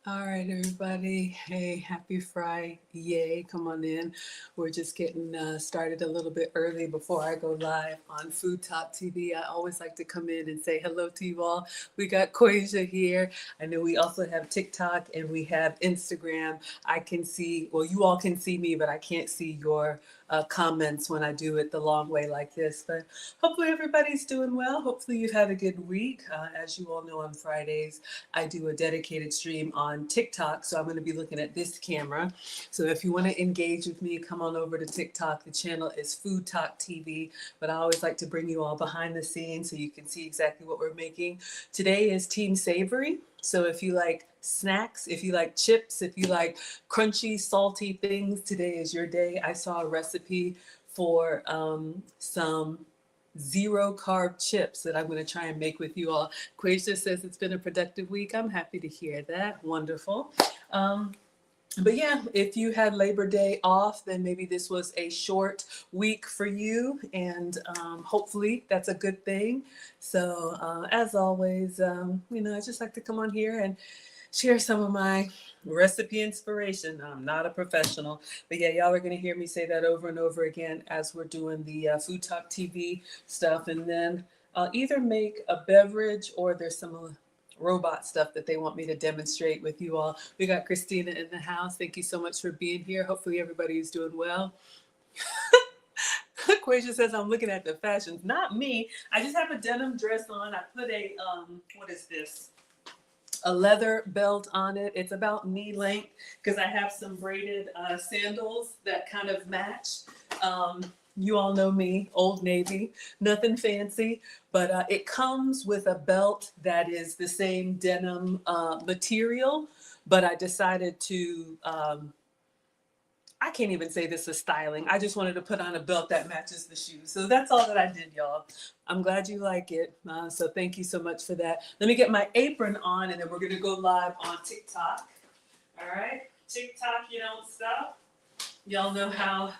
All right, everybody. Hey, happy Friday. Yay, come on in. We're just getting started a little bit early before I go live on Food Talk TV. I always like to come in and say hello to you all. We got Quasia here. I know we also have TikTok and we have Instagram. I can see, well, you all can see me, but I can't see your comments when I do it the long way like this. But hopefully everybody's doing well. Hopefully you've had a good week. As you all know, on Fridays, I do a dedicated stream on TikTok. So I'm going to be looking at this camera. So if you want to engage with me, come on over to TikTok. The channel is FoodTokTV. But I always like to bring you all behind the scenes so you can see exactly what we're making. Today is Team Savory. So if you like snacks, if you like chips, if you like crunchy, salty things, today is your day. I saw a recipe for some zero carb chips that I'm going to try and make with you all. Quasia says it's been a productive week. I'm happy to hear that. Wonderful. But yeah, if you had Labor Day off, then maybe this was a short week for you, and hopefully that's a good thing. So, as always, I just like to come on here and share some of my recipe inspiration. I'm not a professional, but yeah, y'all are going to hear me say that over and over again as we're doing the Food Talk TV stuff. And then I'll either make a beverage or there's some robot stuff that they want me to demonstrate with you all. We got Christina in the house. Thank you so much for being here. Hopefully everybody is doing well. Quasia says I'm looking at the fashions. Not me. I just have a denim dress on. I put a what is this? A leather belt on it. It's about knee length because I have some braided sandals that kind of match. You all know me, Old Navy, nothing fancy, but it comes with a belt that is the same denim material. But I decided to I can't even say this is styling. I just wanted to put on a belt that matches the shoes. So that's all that I did, y'all. I'm glad you like it. So thank you so much for that. Let me get my apron on and then we're going to go live on TikTok. All right. TikTok, you don't stop. Y'all know how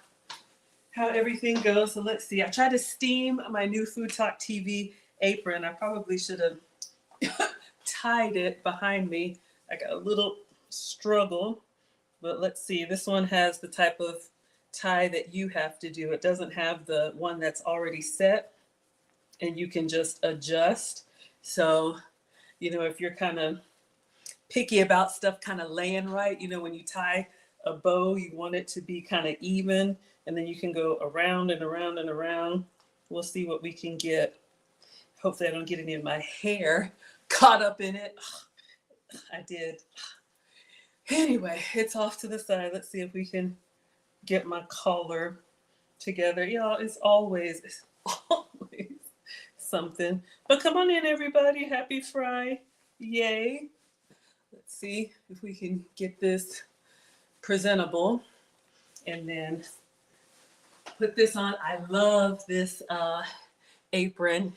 everything goes. So let's see. I tried to steam my new Food Talk TV apron. I probably should have tied it behind me. I got a little struggle. But let's see, this one has the type of tie that you have to do. It doesn't have the one that's already set and you can just adjust. So, if you're kind of picky about stuff kind of laying right, when you tie a bow, you want it to be kind of even and then you can go around and around and around. We'll see what we can get. Hopefully I don't get any of my hair caught up in it. I did. Anyway, it's off to the side. Let's see if we can get my collar together. Y'all, it's always something. But come on in, everybody. Happy Friday. Yay. Let's see if we can get this presentable and then put this on. I love this apron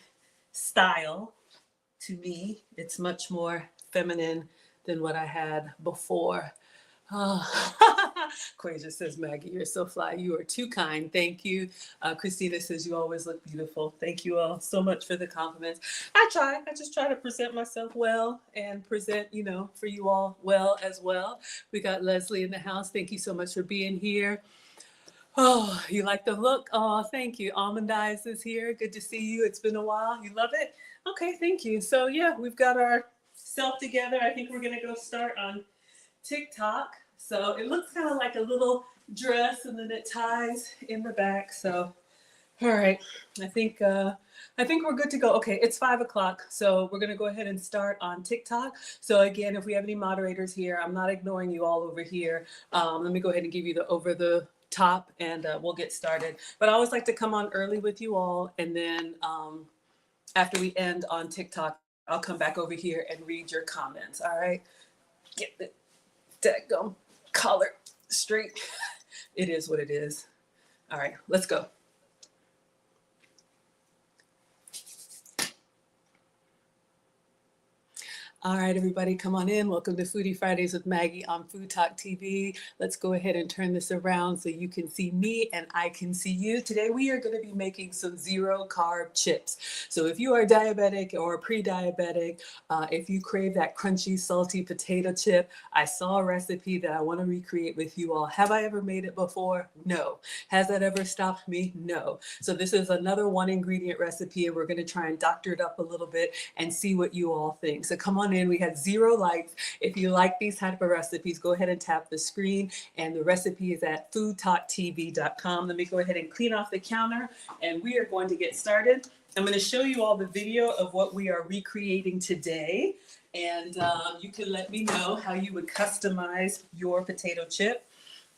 style. To me, it's much more feminine than what I had before. Oh. Quasia says, Maggie, you're so fly. You are too kind. Thank you. Christina says, you always look beautiful. Thank you all so much for the compliments. I try. I just try to present myself well and present, for you all well as well. We got Leslie in the house. Thank you so much for being here. Oh, you like the look? Oh, thank you. Almond Eyes is here. Good to see you. It's been a while. You love it? Okay, thank you. So yeah, we've got our self together. I think we're gonna go start on TikTok. So it looks kind of like a little dress and then it ties in the back. So, all right, I think we're good to go. Okay, it's 5:00. So we're gonna go ahead and start on TikTok. So again, if we have any moderators here, I'm not ignoring you all over here. Let me go ahead and give you the over the top and we'll get started. But I always like to come on early with you all. And then after we end on TikTok, I'll come back over here and read your comments. All right, get the daggum collar straight. It is what it is. All right, let's go. All right, everybody, come on in. Welcome to Foodie Fridays with Maggie on Food Talk TV. Let's go ahead and turn this around so you can see me and I can see you. Today, we are going to be making some zero carb chips. So if you are diabetic or pre-diabetic, if you crave that crunchy, salty potato chip, I saw a recipe that I want to recreate with you all. Have I ever made it before? No. Has that ever stopped me? No. So this is another one ingredient recipe, and we're going to try and doctor it up a little bit and see what you all think. So come on in. We had 0 likes. If you like these type of recipes, go ahead and tap the screen, and the recipe is at FoodTokTV.com. Let me go ahead and clean off the counter, and we are going to get started. I'm going to show you all the video of what we are recreating today, and you can let me know how you would customize your potato chip.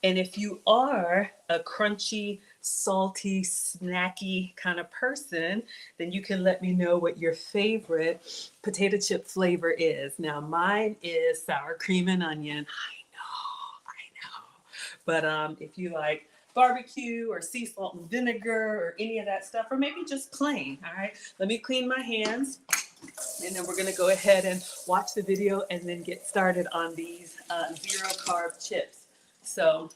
And if you are a crunchy, salty, snacky kind of person, then you can let me know what your favorite potato chip flavor is. Now, mine is sour cream and onion. I know. But if you like barbecue or sea salt and vinegar or any of that stuff, or maybe just plain, all right? Let me clean my hands, and then we're gonna go ahead and watch the video and then get started on these zero carb chips. So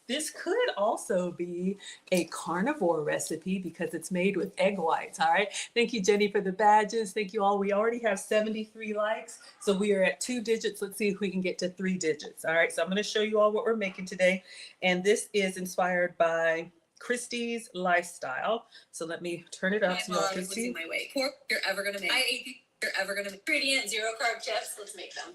this could also be a carnivore recipe because it's made with egg whites, all right? Thank you, Jenny, for the badges. Thank you all. We already have 73 likes, so we are at 2 digits. Let's see if we can get to 3 digits, all right? So I'm going to show you all what we're making today, and this is inspired by Christy's lifestyle. So let me turn it up so y'all can see. My weight. Pork you're ever going to make. I ate you're ever going to make. Ingredient, zero carb chips. Let's make them.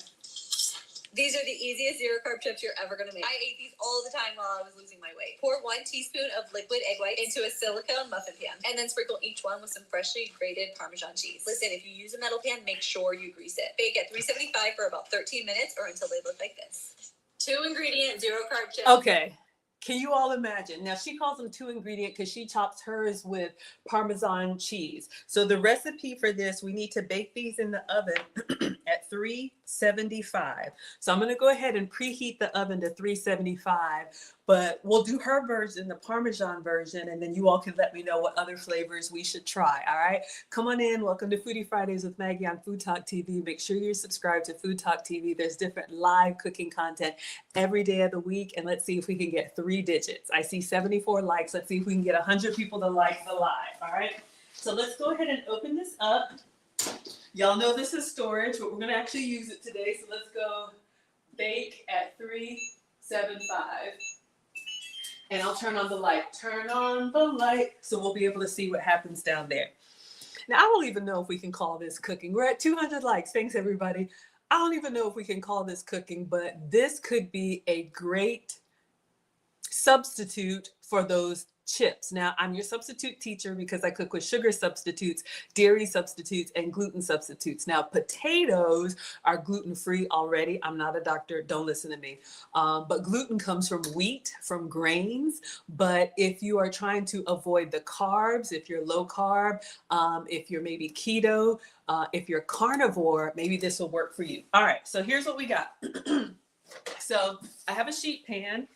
These are the easiest zero carb chips you're ever going to make. I ate these all the time while I was losing my weight. Pour 1 teaspoon of liquid egg whites into a silicone muffin pan, and then sprinkle each one with some freshly grated Parmesan cheese. Listen, if you use a metal pan, make sure you grease it. Bake at 375 for about 13 minutes or until they look like this. 2 ingredient, zero carb chips. Okay. Can you all imagine? Now, she calls them 2 ingredient because she chops hers with Parmesan cheese. So the recipe for this, we need to bake these in the oven at 375. So I'm going to go ahead and preheat the oven to 375, but we'll do her version, the Parmesan version, and then you all can let me know what other flavors we should try, all right? Come on in. Welcome to Foodie Fridays with Maggie on Food Talk TV. Make sure you're subscribed to Food Talk TV. There's different live cooking content every day of the week, and let's see if we can get 3 digits. I see 74 likes. Let's see if we can get 100 people to like the live, all right? So let's go ahead and open this up. Y'all know this is storage, but we're going to actually use it today. So let's go bake at 375. And I'll turn on the light. Turn on the light so we'll be able to see what happens down there. Now, I don't even know if we can call this cooking. We're at 200 likes. Thanks, everybody. I don't even know if we can call this cooking, but this could be a great substitute for those chips. Now, I'm your substitute teacher because I cook with sugar substitutes, dairy substitutes, and gluten substitutes. Now, potatoes are gluten-free already. I'm not a doctor. Don't listen to me. But gluten comes from wheat, from grains. But if you are trying to avoid the carbs, if you're low carb, if you're maybe keto, if you're carnivore, maybe this will work for you. All right, so here's what we got. So I have a sheet pan.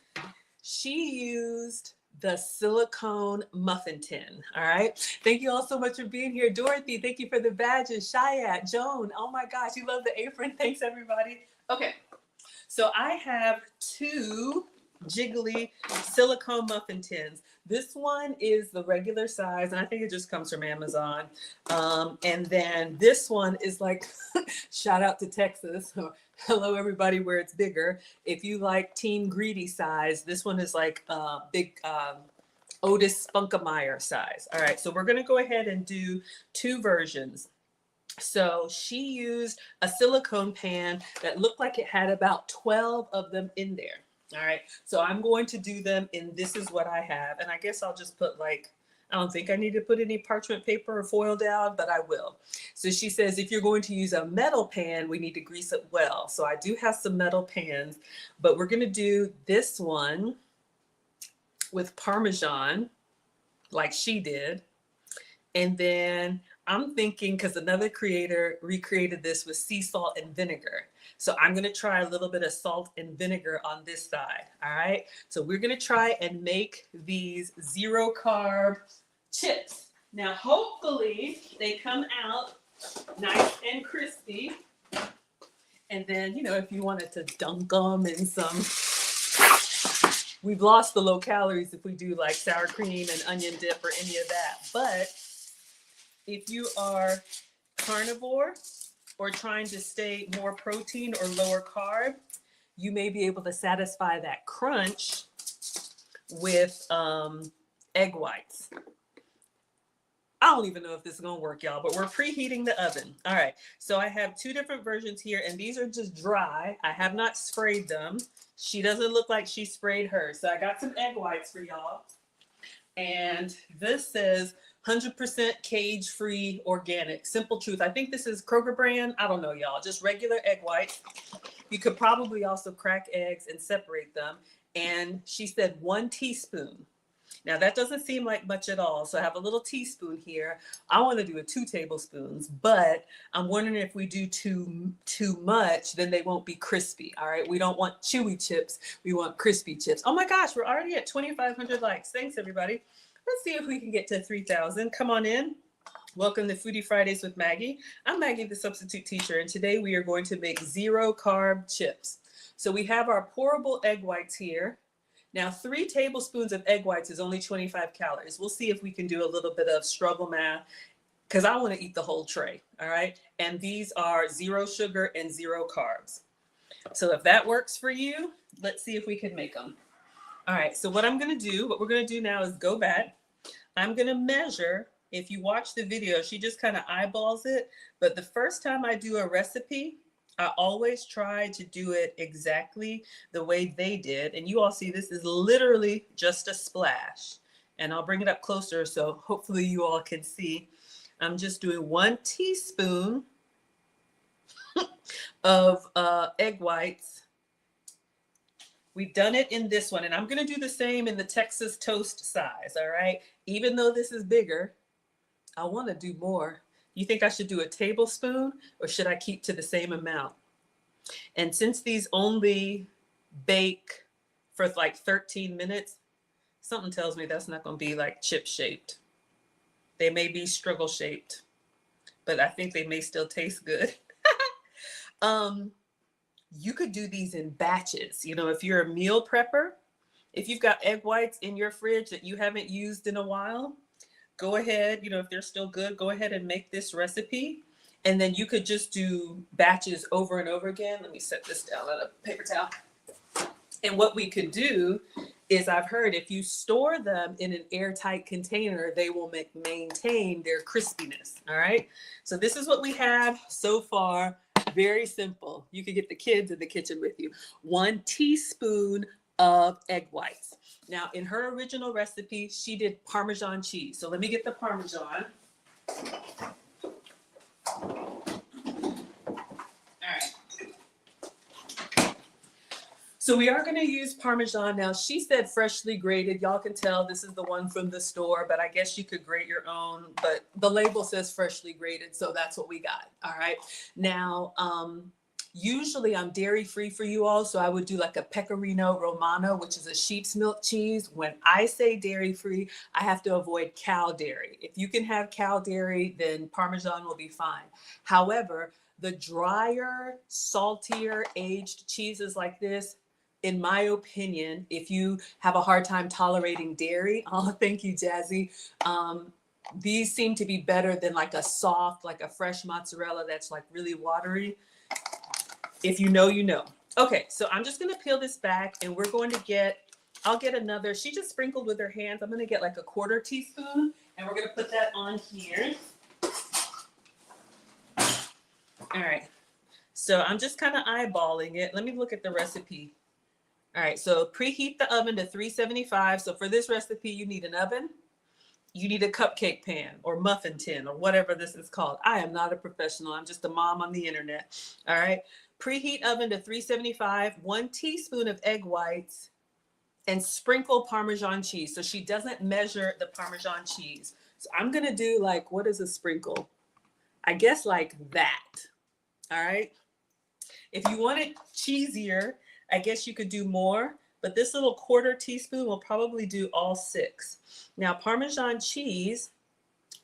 She used the silicone muffin tin. All right. Thank you all so much for being here. Dorothy, thank you for the badges. Shayat, Joan, oh my gosh, you love the apron. Thanks, everybody. Okay. So I have 2 jiggly silicone muffin tins. This one is the regular size, and I think it just comes from Amazon. And then this one is like, shout out to Texas. Hello, everybody, where it's bigger. If you like Team Greedy size, this one is like big Otis Spunkemeyer size. All right, so we're going to go ahead and do 2 versions. So she used a silicone pan that looked like it had about 12 of them in there. All right, so I'm going to do them in this is what I have. And I guess I'll just put like, I don't think I need to put any parchment paper or foil down, but I will. So she says, if you're going to use a metal pan, we need to grease it well. So I do have some metal pans, but we're going to do this one with Parmesan like she did. And then I'm thinking, because another creator recreated this with sea salt and vinegar. So I'm going to try a little bit of salt and vinegar on this side. All right. So we're going to try and make these 0 carb chips. Now, hopefully they come out nice and crispy. And then, you know, if you wanted to dunk them in some, we've lost the low calories if we do like sour cream and onion dip or any of that. But if you are carnivore or trying to stay more protein or lower carb, you may be able to satisfy that crunch with egg whites. I don't even know if this is gonna work, y'all, but we're preheating the oven. All right, so I have 2 different versions here, and these are just dry. I have not sprayed them. She doesn't look like she sprayed hers. So I got some egg whites for y'all. And this says 100% cage-free organic. Simple Truth. I think this is Kroger brand. I don't know, y'all. Just regular egg whites. You could probably also crack eggs and separate them. And she said 1 teaspoon. Now that doesn't seem like much at all. So I have a little teaspoon here. I want to do a 2 tablespoons, but I'm wondering if we do too much, then they won't be crispy. All right. We don't want chewy chips. We want crispy chips. Oh my gosh, we're already at 2,500 likes. Thanks everybody. Let's see if we can get to 3,000. Come on in. Welcome to Foodie Fridays with Maggie. I'm Maggie, the substitute teacher, and today we are going to make 0 carb chips. So we have our pourable egg whites here. Now, 3 tablespoons of egg whites is only 25 calories. We'll see if we can do a little bit of struggle math because I want to eat the whole tray, all right? And these are 0 sugar and 0 carbs. So if that works for you, let's see if we can make them. All right, so what we're going to do now is go back. I'm going to measure. If you watch the video, she just kind of eyeballs it. But the first time I do a recipe, I always try to do it exactly the way they did. And you all see this is literally just a splash. And I'll bring it up closer so hopefully you all can see. I'm just doing 1 teaspoon of egg whites. We've done it in this one, and I'm going to do the same in the Texas toast size, all right? Even though this is bigger, I want to do more. You think I should do a tablespoon or should I keep to the same amount? And since these only bake for like 13 minutes, something tells me that's not going to be like chip shaped. They may be struggle shaped, but I think they may still taste good. You could do these in batches. You know, if you're a meal prepper, if you've got egg whites in your fridge that you haven't used in a while, go ahead, you know, if they're still good, go ahead and make this recipe. And then you could just do batches over and over again. Let me set this down on a paper towel. And what we could do is I've heard if you store them in an airtight container, they will maintain their crispiness. All right. So this is what we have so far. Very simple. You could get the kids in the kitchen with you. 1 teaspoon of egg whites. Now, in her original recipe, she did Parmesan cheese. So let me get the Parmesan. All right. So we are going to use Parmesan. Now, she said freshly grated. Y'all can tell this is the one from the store, but I guess you could grate your own. But the label says freshly grated, so that's what we got. All right. Now, usually I'm dairy free for you all, so I would do like a Pecorino Romano, which is a sheep's milk cheese. When I say dairy free, I have to avoid cow dairy. If you can have cow dairy, then Parmesan will be fine. However, the drier, saltier, aged cheeses like this, in my opinion, if you have a hard time tolerating dairy, oh, thank you, Jazzy. These seem to be better than like a soft, like a fresh mozzarella that's like really watery. If you know, you know. Okay, so I'm just gonna peel this back and we're going to I'll get another, she just sprinkled with her hands. I'm gonna get like a 1/4 teaspoon and we're gonna put that on here. All right, so I'm just kind of eyeballing it. Let me look at the recipe. All right, so preheat the oven to 375. So for this recipe, you need an oven. You need a cupcake pan or muffin tin or whatever this is called. I am not a professional. I'm just a mom on the internet. All right. Preheat oven to 375, 1 teaspoon of egg whites, and sprinkle Parmesan cheese. So she doesn't measure the Parmesan cheese. So I'm going to do like, what is a sprinkle? I guess like that. All right. If you want it cheesier, I guess you could do more, but this little 1/4 teaspoon will probably do all 6. Now, Parmesan cheese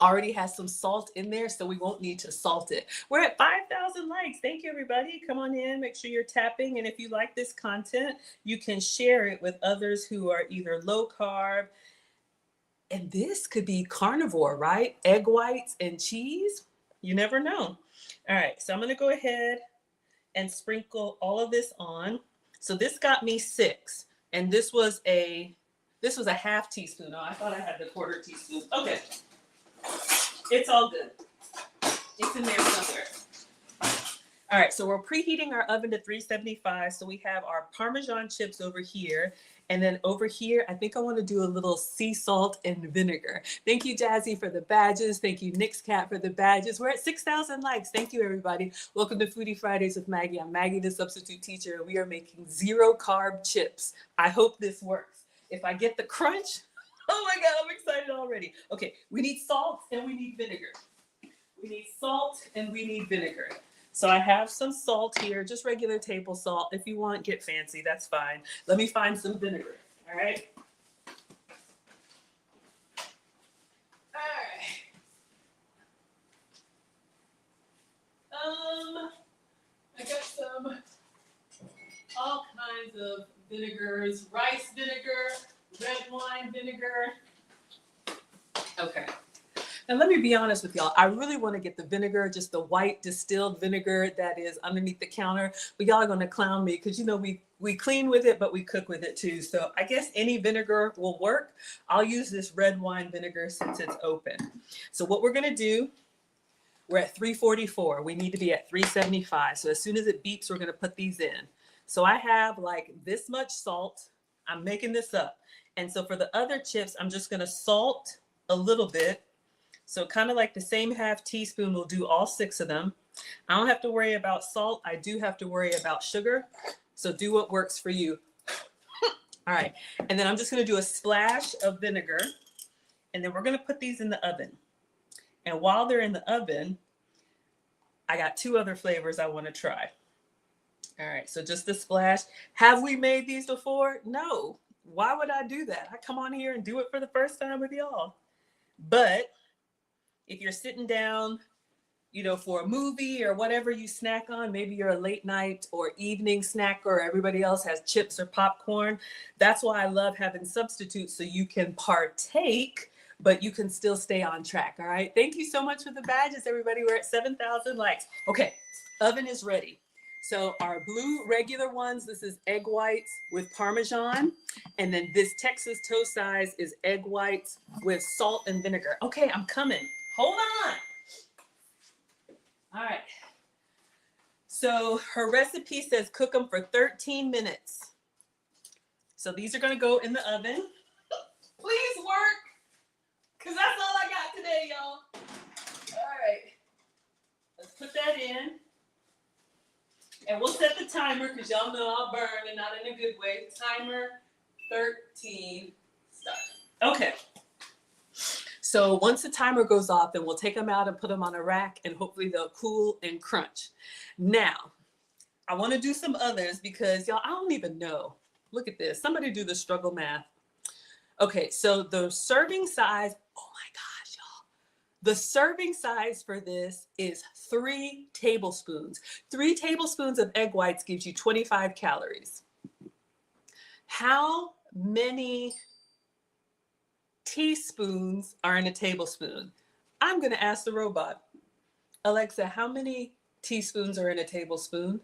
already has some salt in there, so we won't need to salt it. We're at 5,000 likes. Thank you, everybody. Come on in, make sure you're tapping. And if you like this content, you can share it with others who are either low carb, and this could be carnivore, right? Egg whites and cheese. You never know. All right, so I'm gonna go ahead and sprinkle all of this on. So this got me 6, and this was a half teaspoon. Oh, I thought I had the quarter teaspoon. Okay, it's all good. It's in there somewhere. All right, so we're preheating our oven to 375. So we have our Parmesan chips over here. And then over here, I think I want to do a little sea salt and vinegar. Thank you, Jazzy, for the badges. Thank you, Nick's Cat, for the badges. We're at 6,000 likes. Thank you, everybody. Welcome to Foodie Fridays with Maggie. I'm Maggie, the substitute teacher, and we are making 0 carb chips. I hope this works. If I get the crunch, oh my God, I'm excited already. Okay, we need salt and we need vinegar. We need salt and we need vinegar. So I have some salt here, just regular table salt. If you want, get fancy, that's fine. Let me find some vinegar, all right? All right. I got some, all kinds of vinegars, rice vinegar, red wine vinegar. Okay. And let me be honest with y'all, I really want to get the vinegar, just the white distilled vinegar that is underneath the counter. But y'all are going to clown me because, you know, we clean with it, but we cook with it too. So I guess any vinegar will work. I'll use this red wine vinegar since it's open. So what we're going to do, we're at 344. We need to be at 375. So as soon as it beeps, we're going to put these in. So I have like this much salt. I'm making this up. And so for the other chips, I'm just going to salt a little bit. So kind of like the same half teaspoon, we'll do all 6 of them. I don't have to worry about salt. I do have to worry about sugar. So do what works for you. All right. And then I'm just going to do a splash of vinegar. And then we're going to put these in the oven. And while they're in the oven, I got 2 other flavors I want to try. All right. So just a splash. Have we made these before? No. Why would I do that? I come on here and do it for the first time with y'all. But if you're sitting down, you know, for a movie or whatever you snack on, maybe you're a late night or evening snacker, or everybody else has chips or popcorn. That's why I love having substitutes, so you can partake, but you can still stay on track. All right. Thank you so much for the badges, everybody. We're at 7,000 likes. Okay. Oven is ready. So our blue regular ones, this is egg whites with Parmesan. And then this Texas toast size is egg whites with salt and vinegar. Okay, I'm coming. Hold on. All right. So her recipe says cook them for 13 minutes. So these are going to go in the oven. Please work, because that's all I got today, y'all. All right. Let's put that in. And we'll set the timer because y'all know I'll burn, and not in a good way. Timer 13, start. Okay. So once the timer goes off, then we'll take them out and put them on a rack, and hopefully they'll cool and crunch. Now, I want to do some others because y'all, I don't even know. Look at this. Somebody do the struggle math. Okay, so the serving size, oh my gosh, y'all. The serving size for this is 3 tablespoons. 3 tablespoons of egg whites gives you 25 calories. How many teaspoons are in a tablespoon? I'm going to ask the robot. Alexa, how many teaspoons are in a tablespoon?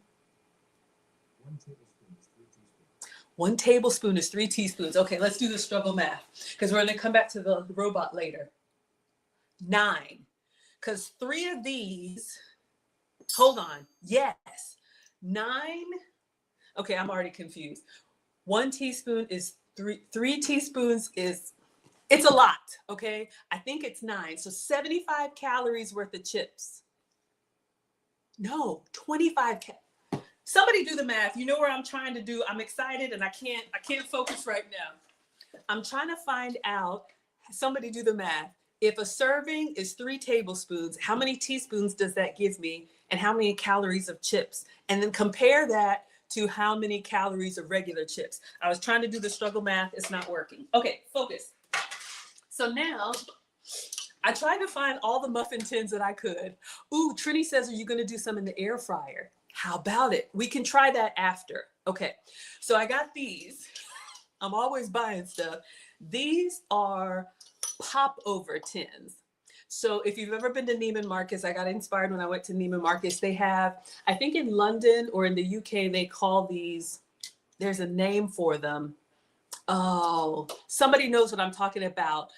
1 tablespoon is 3 teaspoons. Okay, let's do the struggle math because we're going to come back to the robot later. 9. Because 3 of these, hold on. Yes. 9. Okay, I'm already confused. 1 teaspoon is 3 teaspoons is, it's a lot, okay? I think it's 9. So 75 calories worth of chips. No, 25. Somebody do the math. You know where I'm trying to do. I'm excited and I can't focus right now. I'm trying to find out, somebody do the math. If a serving is 3 tablespoons, how many teaspoons does that give me? And how many calories of chips? And then compare that to how many calories of regular chips. I was trying to do the struggle math. It's not working. Okay, focus. So now I tried to find all the muffin tins that I could. Ooh, Trini says, are you going to do some in the air fryer? How about it? We can try that after. Okay, so I got these. I'm always buying stuff. These are popover tins. So if you've ever been to Neiman Marcus, I got inspired when I went to Neiman Marcus. They have, I think in London or in the UK, they call these, there's a name for them. Oh, somebody knows what I'm talking about.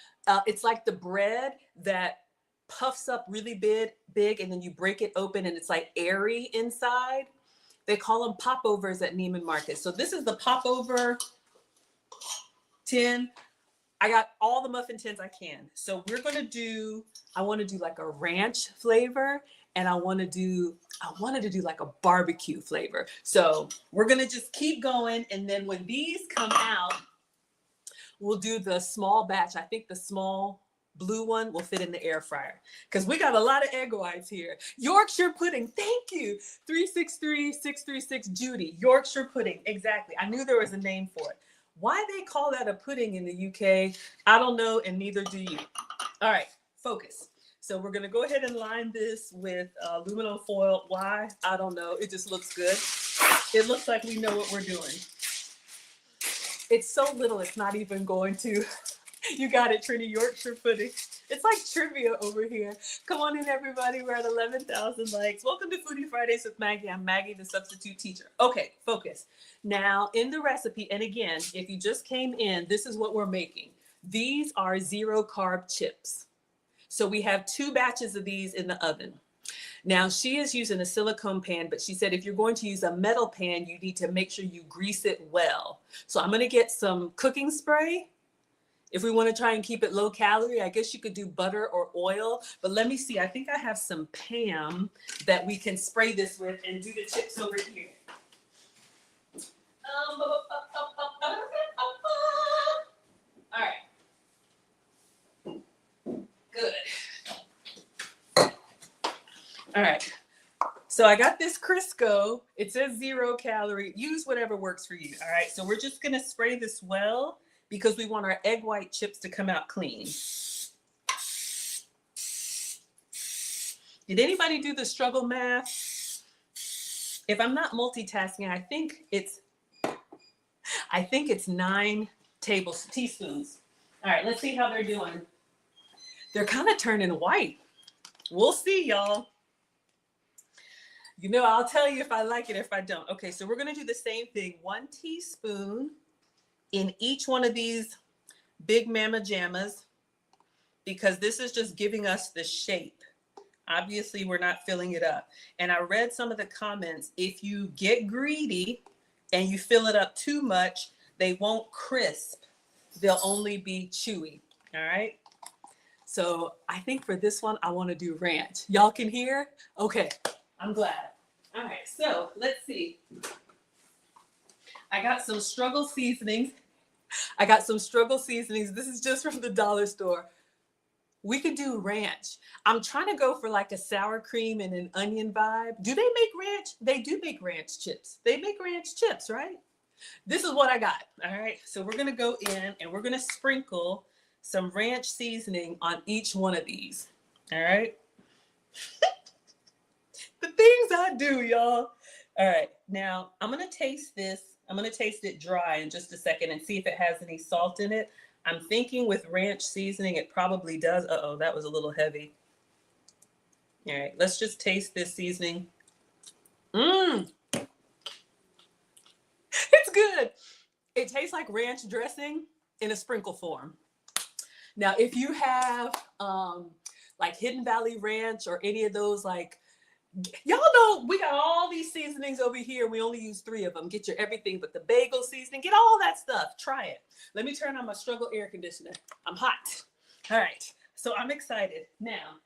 It's like the bread that puffs up really big, and then you break it open and it's like airy inside. They call them popovers at Neiman Marcus. So this is the popover tin. I got all the muffin tins I can. So we're gonna do, I want to do like a ranch flavor, and I wanted to do like a barbecue flavor. So we're gonna just keep going, and then when these come out, we'll do the small batch. I think the small blue one will fit in the air fryer because we got a lot of egg whites here. Yorkshire pudding, thank you. 363-636 Judy, Yorkshire pudding, exactly. I knew there was a name for it. Why they call that a pudding in the UK, I don't know, and neither do you. All right, focus. So we're gonna go ahead and line this with aluminum foil. Why? I don't know, it just looks good. It looks like we know what we're doing. It's so little, it's not even going to. You got it, Trini, Yorkshire pudding. It's like trivia over here. Come on in, everybody. We're at 11,000 likes. Welcome to Foodie Fridays with Maggie. I'm Maggie, the substitute teacher. Okay, focus. Now, in the recipe, and again, if you just came in, this is what we're making. These are 0 carb chips. So we have 2 batches of these in the oven. Now, she is using a silicone pan, but she said if you're going to use a metal pan, you need to make sure you grease it well. So I'm going to get some cooking spray. If we want to try and keep it low calorie, I guess you could do butter or oil. But let me see. I think I have some Pam that we can spray this with and do the chips over here. All right. Good. All right, so I got this Crisco. It says 0 calorie. Use whatever works for you. All right, so we're just gonna spray this well because we want our egg white chips to come out clean. Did anybody do the struggle math? If I'm not multitasking, I think it's 9 teaspoons. All right, let's see how they're doing. They're kind of turning white. We'll see, y'all. You know, I'll tell you if I like it or if I don't. Okay, so we're gonna do the same thing. 1 teaspoon in each one of these big mama jammas, because this is just giving us the shape. Obviously, we're not filling it up. And I read some of the comments. If you get greedy and you fill it up too much, they won't crisp. They'll only be chewy, all right? So I think for this one, I wanna do ranch. Y'all can hear? Okay. I'm glad. All right, so let's see. I got some struggle seasonings. This is just from the dollar store. We could do ranch. I'm trying to go for like a sour cream and an onion vibe. Do they make ranch? They do make ranch chips. They make ranch chips, right? This is what I got. All right, so we're gonna go in and we're gonna sprinkle some ranch seasoning on each one of these. All right. The things I do, y'all. All right, now I'm gonna taste this. I'm gonna taste it dry in just a second and see if it has any salt in it. I'm thinking with ranch seasoning, it probably does. Uh-oh, that was a little heavy. All right, let's just taste this seasoning. It's good. It tastes like ranch dressing in a sprinkle form. Now, if you have like Hidden Valley Ranch or any of those, like, y'all know we got all these seasonings over here. We only use 3 of them. Get your everything but the bagel seasoning. Get all that stuff. Try it. Let me turn on my struggle air conditioner. I'm hot. All right. So I'm excited. Now,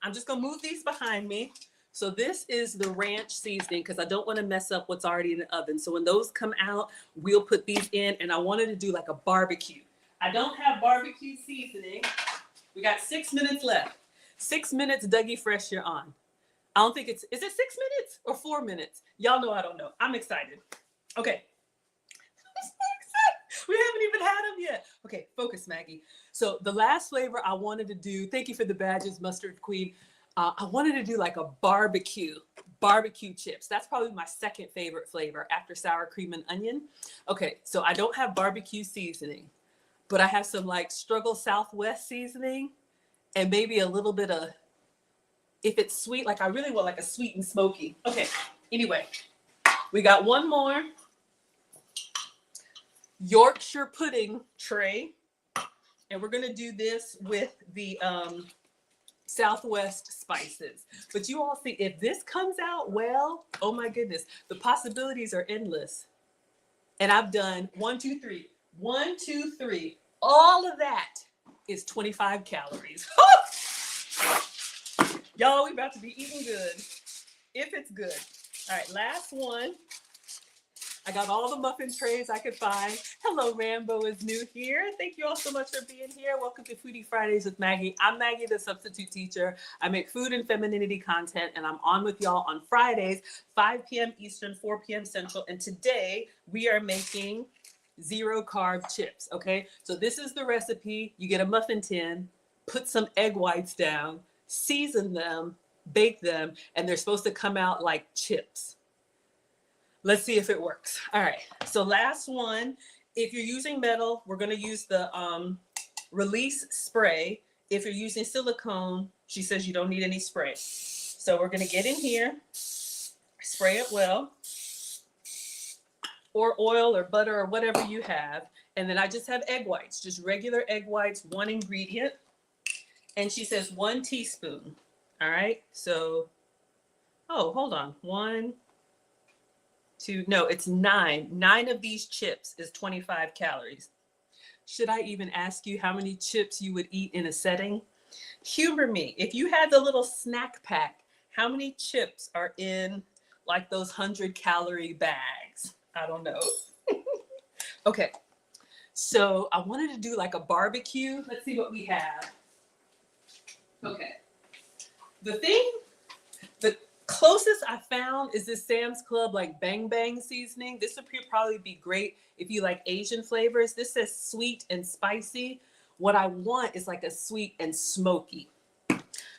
I'm just going to move these behind me. So this is the ranch seasoning because I don't want to mess up what's already in the oven. So when those come out, we'll put these in. And I wanted to do like a barbecue. I don't have barbecue seasoning. We got 6 minutes left. 6 minutes, Dougie Fresh, you're on. I don't think is it 6 minutes or 4 minutes? Y'all know I don't know. I'm excited. Okay. I'm so excited. We haven't even had them yet. Okay, focus, Maggie. So the last flavor I wanted to do, thank you for the badges, Mustard Queen. I wanted to do like a barbecue chips. That's probably my second favorite flavor after sour cream and onion. Okay, so I don't have barbecue seasoning, but I have some like Struggle Southwest seasoning and maybe a little bit of, if it's sweet, like I really want like a sweet and smoky. Okay, anyway, we got one more Yorkshire pudding tray, and we're gonna do this with the Southwest spices. But you all see, if this comes out well, oh my goodness, the possibilities are endless. And I've done 1, 2, 3, 1, 2, 3. All of that is 25 calories. Y'all, we about to be eating good, if it's good. All right, last one. I got all the muffin trays I could find. Hello, Rambo is new here. Thank you all so much for being here. Welcome to Foodie Fridays with Maggie. I'm Maggie, the substitute teacher. I make food and femininity content, and I'm on with y'all on Fridays, 5 p.m. Eastern, 4 p.m. Central. And today we are making 0 carb chips, okay? So this is the recipe. You get a muffin tin, put some egg whites down, season them, bake them, and they're supposed to come out like chips. Let's see if it works. All right, so last one. If you're using metal, we're gonna use the release spray. If you're using silicone, she says you don't need any spray. So we're gonna get in here, spray it well, or oil or butter or whatever you have. And then I just have egg whites, just regular egg whites, 1 ingredient. And she says 1 teaspoon. All right, so, oh, hold on, 1, 2, no, it's 9. 9 of these chips is 25 calories. Should I even ask you how many chips you would eat in a setting? Humor me. If you had the little snack pack, how many chips are in like those 100-calorie bags? I don't know. Okay, so I wanted to do like a barbecue. Let's see what we have. Okay. The closest I found is this Sam's Club like Bang Bang seasoning. This would probably be great if you like Asian flavors. This says sweet and spicy. What I want is like a sweet and smoky.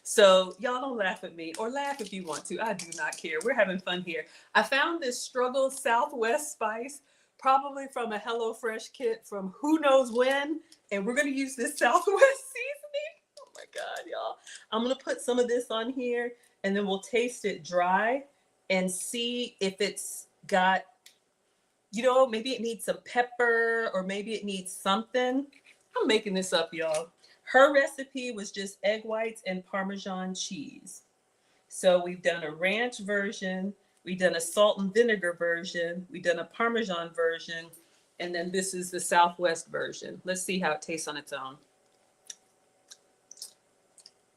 So y'all don't laugh at me, or laugh if you want to. I do not care. We're having fun here. I found this Struggle Southwest spice, probably from a HelloFresh kit from who knows when. And we're going to use this Southwest seasoning. Oh my God, y'all. I'm going to put some of this on here, and then we'll taste it dry and see if it's got, you know, maybe it needs some pepper or maybe it needs something. I'm making this up, y'all. Her recipe was just egg whites and Parmesan cheese. So we've done a ranch version, we've done a salt and vinegar version, we've done a Parmesan version, and then this is the Southwest version. Let's see how it tastes on its own.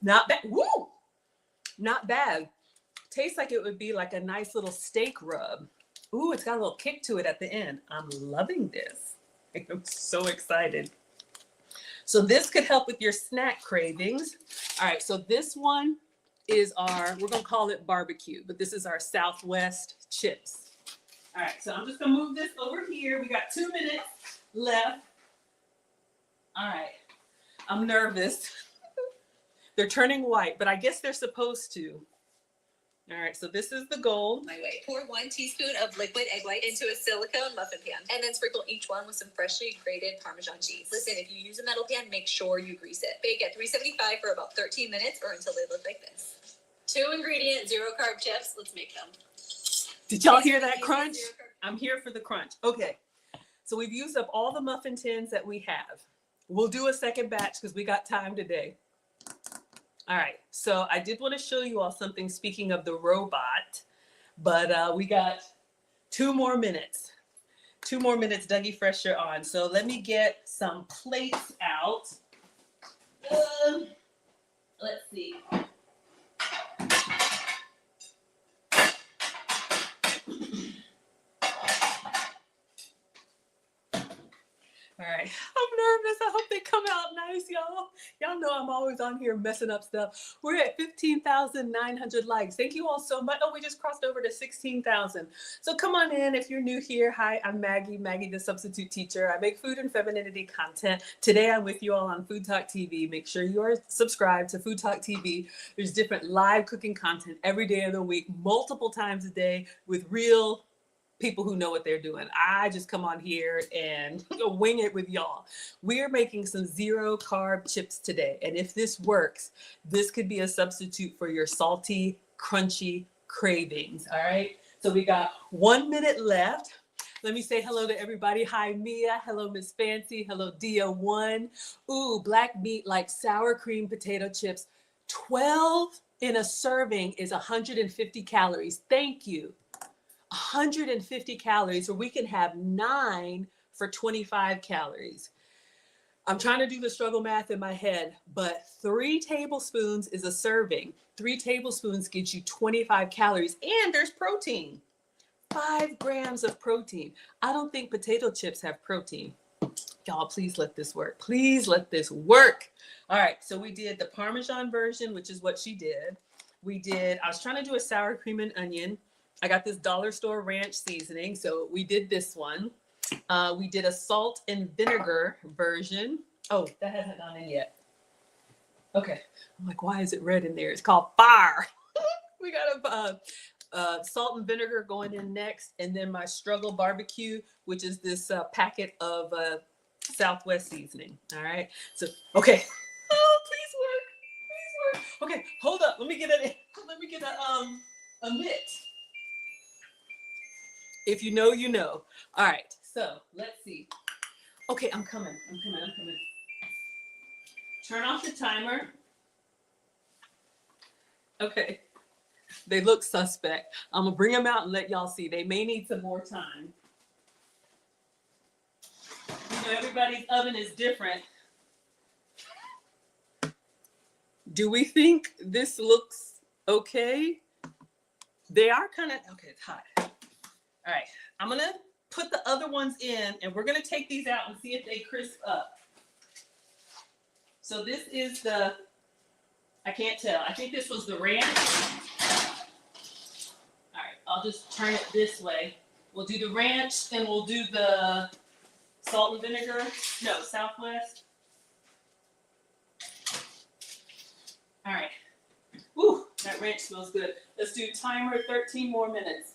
Not bad. Woo! Not bad. Tastes like it would be like a nice little steak rub. Ooh, it's got a little kick to it at the end. I'm loving this. I'm so excited. So this could help with your snack cravings. All right, so this one is our, we're gonna call it barbecue, but this is our Southwest chips. All right, so I'm just gonna move this over here. We got 2 minutes left. All right, I'm nervous. They're turning white, but I guess they're supposed to. All right, so this is the goal. My way. Pour 1 teaspoon of liquid egg white into a silicone muffin pan, and then sprinkle each one with some freshly grated Parmesan cheese. Listen, if you use a metal pan, make sure you grease it. Bake at 375 for about 13 minutes or until they look like this. 2 ingredient, 0 carb chips. Let's make them. Did y'all hear that crunch? I'm here for the crunch. Okay, so we've used up all the muffin tins that we have. We'll do a second batch because we got time today. All right, so I did want to show you all something, speaking of the robot, but we got 2 more minutes. 2 more minutes, Dougie Fresh, you're on. So let me get some plates out. Let's see. All right. I'm nervous. I hope they come out nice, y'all. Y'all know I'm always on here messing up stuff. We're at 15,900 likes. Thank you all so much. Oh, we just crossed over to 16,000. So come on in if you're new here. Hi, I'm Maggie, the substitute teacher. I make food and femininity content. Today I'm with you all on FoodTokTV. Make sure you are subscribed to FoodTokTV. There's different live cooking content every day of the week, multiple times a day with real people who know what they're doing. I just come on here and wing it with y'all. We're making some zero carb chips today. And if this works, this could be a substitute for your salty, crunchy cravings. All right. So we got 1 minute left. Let me say hello to everybody. Hi, Mia. Hello, Miss Fancy. Hello, Dia1. Ooh, black meat like sour cream potato chips. 12 in a serving is 150 calories. Thank you. 150 calories, or we can have 9 for 25 calories. I'm trying to do the struggle math in my head, but 3 tablespoons is a serving. 3 tablespoons gives you 25 calories, and there's protein. 5 grams of protein. I don't think potato chips have protein. Y'all, please let this work. Please let this work. All right, so we did the Parmesan version, which is what she did. I was trying to do a sour cream and onion. I got this dollar store ranch seasoning, so we did this one. We did a salt and vinegar version. Oh, that hasn't gone in yet. Okay, I'm like, why is it red in there? It's called fire. We got a salt and vinegar going in next, and then my struggle barbecue, which is this packet of Southwest seasoning. All right, so okay. Oh, please work. Okay, hold up. Let me get a mitt. If you know, you know. All right, so let's see. Okay, I'm coming. Turn off the timer. Okay, they look suspect. I'm gonna bring them out and let y'all see. They may need some more time. You know, everybody's oven is different. Do we think this looks okay? They are kind of, okay, it's hot. All right, I'm gonna put the other ones in, and we're gonna take these out and see if they crisp up. So this is the, I can't tell. I think this was the ranch. All right, I'll just turn it this way. We'll do the ranch, then we'll do the salt and vinegar. No, Southwest. All right. Ooh, that ranch smells good. Let's do timer 13 more minutes.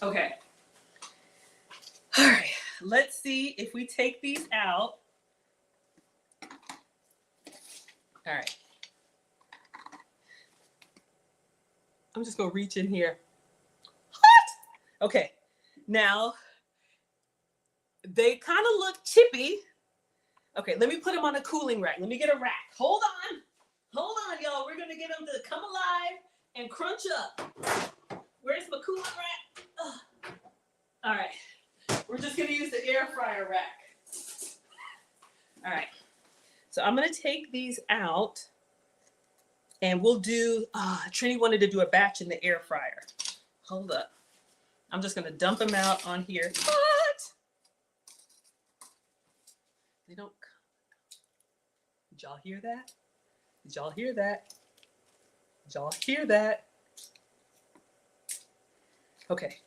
Okay. All right. Let's see if we take these out. All right. I'm just going to reach in here. What? Okay. Now, they kind of look chippy. Okay, let me put them on a cooling rack. Let me get a rack. Hold on, y'all. We're going to get them to come alive and crunch up. Where's my cooling rack? Ugh. All right. We're just going to use the air fryer rack. All right. So I'm going to take these out, and we'll do, Trini wanted to do a batch in the air fryer. Hold up. I'm just going to dump them out on here. What? They don't. Did y'all hear that? Did y'all hear that? Did y'all hear that? Okay.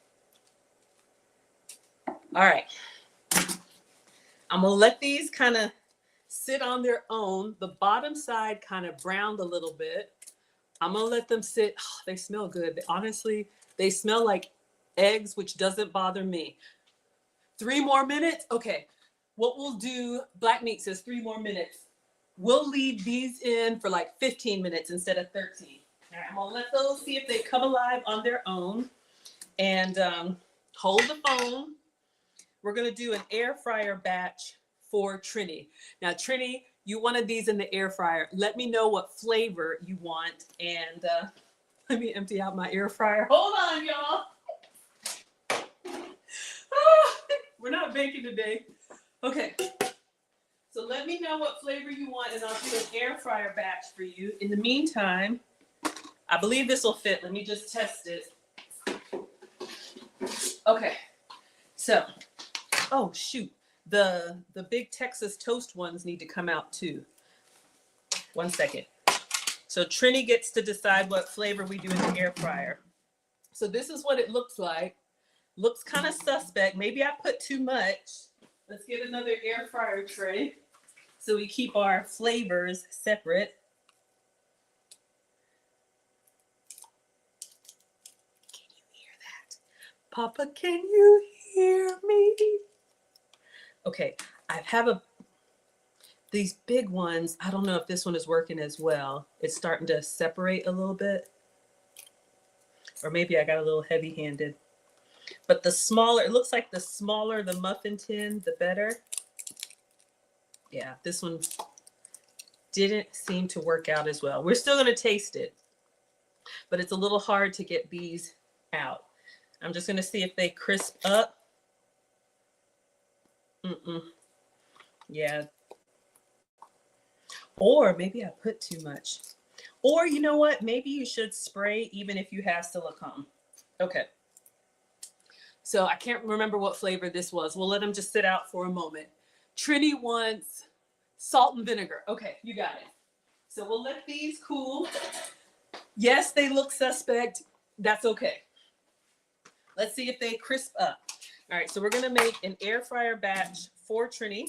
All right. I'm going to let these kind of sit on their own. The bottom side kind of browned a little bit. I'm going to let them sit. Oh, they smell good. Honestly, they smell like eggs, which doesn't bother me. 3 more minutes? Okay. What we'll do, Black Meat says 3 more minutes. We'll leave these in for like 15 minutes instead of 13. All right, I'm going to let those see if they come alive on their own. And hold the phone. We're going to do an air fryer batch for Trini. Now, Trini, you wanted these in the air fryer. Let me know what flavor you want. And let me empty out my air fryer. Hold on, y'all. We're not baking today. Okay. So let me know what flavor you want, and I'll do an air fryer batch for you. In the meantime, I believe this will fit. Let me just test it. Okay. So, oh shoot, the big Texas toast ones need to come out too. 1 second. So Trini gets to decide what flavor we do in the air fryer. So this is what it looks like. Looks kind of suspect. Maybe I put too much. Let's get another air fryer tray so we keep our flavors separate. Can you hear that? Papa, can you hear me? Okay, I have these big ones. I don't know if this one is working as well. It's starting to separate a little bit. Or maybe I got a little heavy-handed. But the smaller, it looks like the smaller the muffin tin, the better. Yeah, this one didn't seem to work out as well. We're still going to taste it, but it's a little hard to get these out. I'm just going to see if they crisp up. Yeah. Or maybe I put too much. Or you know what? Maybe you should spray even if you have silicone. Okay. So I can't remember what flavor this was. We'll let them just sit out for a moment. Trini wants salt and vinegar. Okay, you got it. So we'll let these cool. Yes, they look suspect. That's okay. Let's see if they crisp up. All right, so we're gonna make an air fryer batch for Trini,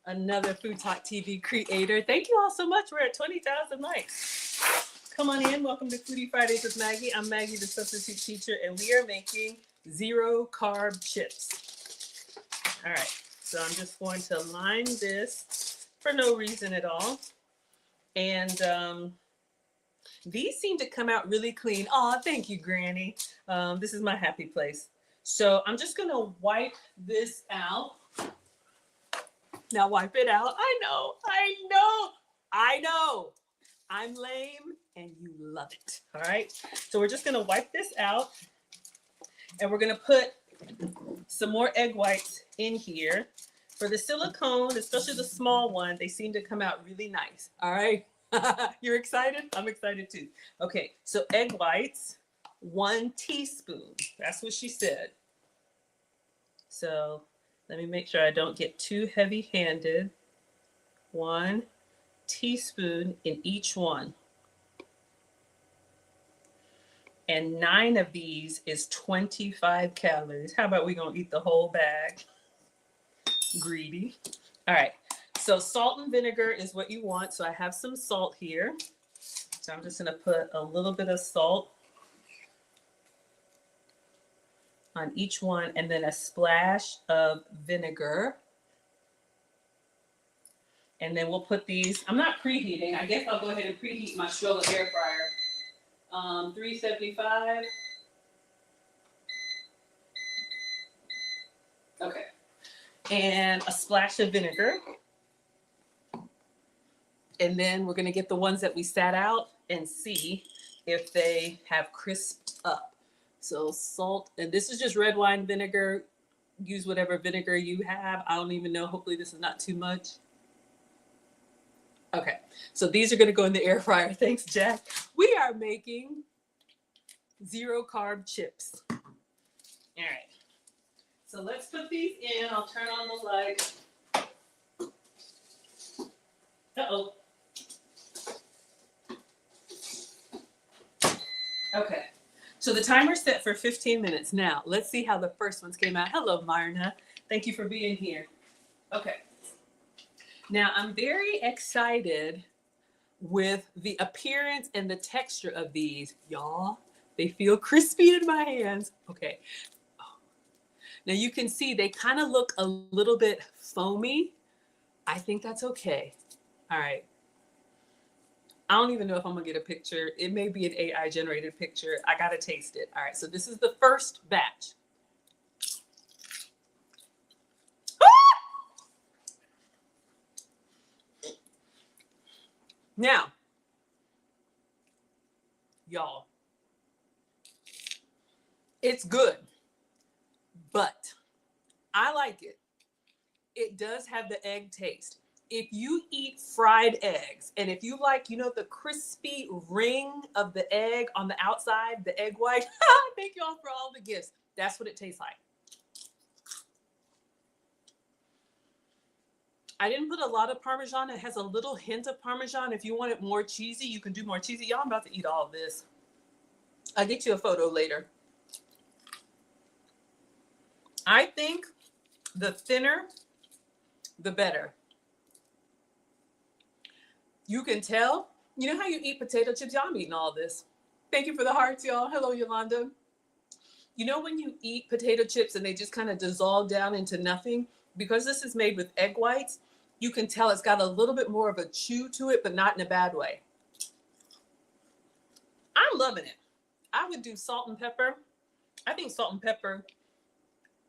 another FoodTokTV creator. Thank you all so much. We're at 20,000 likes. Come on in. Welcome to Foodie Fridays with Maggie. I'm Maggie, the substitute teacher, and we are making 0 carb chips. All right, so I'm just going to line this for no reason at all. And these seem to come out really clean. Oh, thank you, Granny. This is my happy place. So I'm just gonna wipe this out. Now wipe it out. I know. I'm lame and you love it. All right. So we're just gonna wipe this out and we're gonna put some more egg whites in here. For the silicone, especially the small one, they seem to come out really nice. All right. You're excited? I'm excited too. Okay, so egg whites, 1 teaspoon. That's what she said. So let me make sure I don't get too heavy-handed. 1 teaspoon in each one. And 9 of these is 25 calories. How about we gonna eat the whole bag? Greedy. All right. So salt and vinegar is what you want. So I have some salt here. So I'm just going to put a little bit of salt on each one and then a splash of vinegar. And then we'll put these, I'm not preheating. I guess I'll go ahead and preheat my Strella air fryer. 375. Okay. And a splash of vinegar. And then we're going to get the ones that we sat out and see if they have crisped up. So salt, and this is just red wine vinegar. Use whatever vinegar you have. I don't even know. Hopefully this is not too much. Okay, so these are going to go in the air fryer. Thanks, Jack. We are making 0 carb chips. All right. So let's put these in. I'll turn on the light. Uh-oh. Okay, so the timer's set for 15 minutes. Now, let's see how the first ones came out. Hello, Marna. Thank you for being here. Okay. Now, I'm very excited with the appearance and the texture of these. Y'all, they feel crispy in my hands. Okay. Oh. Now, you can see they kind of look a little bit foamy. I think that's okay. All right. I don't even know if I'm gonna get a picture. It may be an AI generated picture. I gotta taste it. All right, so this is the first batch. Ah! Now, y'all, it's good, but I like it. It does have the egg taste. If you eat fried eggs, and if you like, you know, the crispy ring of the egg on the outside, the egg white, thank y'all for all the gifts. That's what it tastes like. I didn't put a lot of Parmesan. It has a little hint of Parmesan. If you want it more cheesy, you can do more cheesy. Y'all, I'm about to eat all of this. I'll get you a photo later. I think the thinner, the better. You can tell. You know how you eat potato chips? Y'all, I'm eating all this. Thank you for the hearts, y'all. Hello, Yolanda. You know when you eat potato chips and they just kind of dissolve down into nothing? Because this is made with egg whites, you can tell it's got a little bit more of a chew to it, but not in a bad way. I'm loving it. I would do salt and pepper. I think salt and pepper,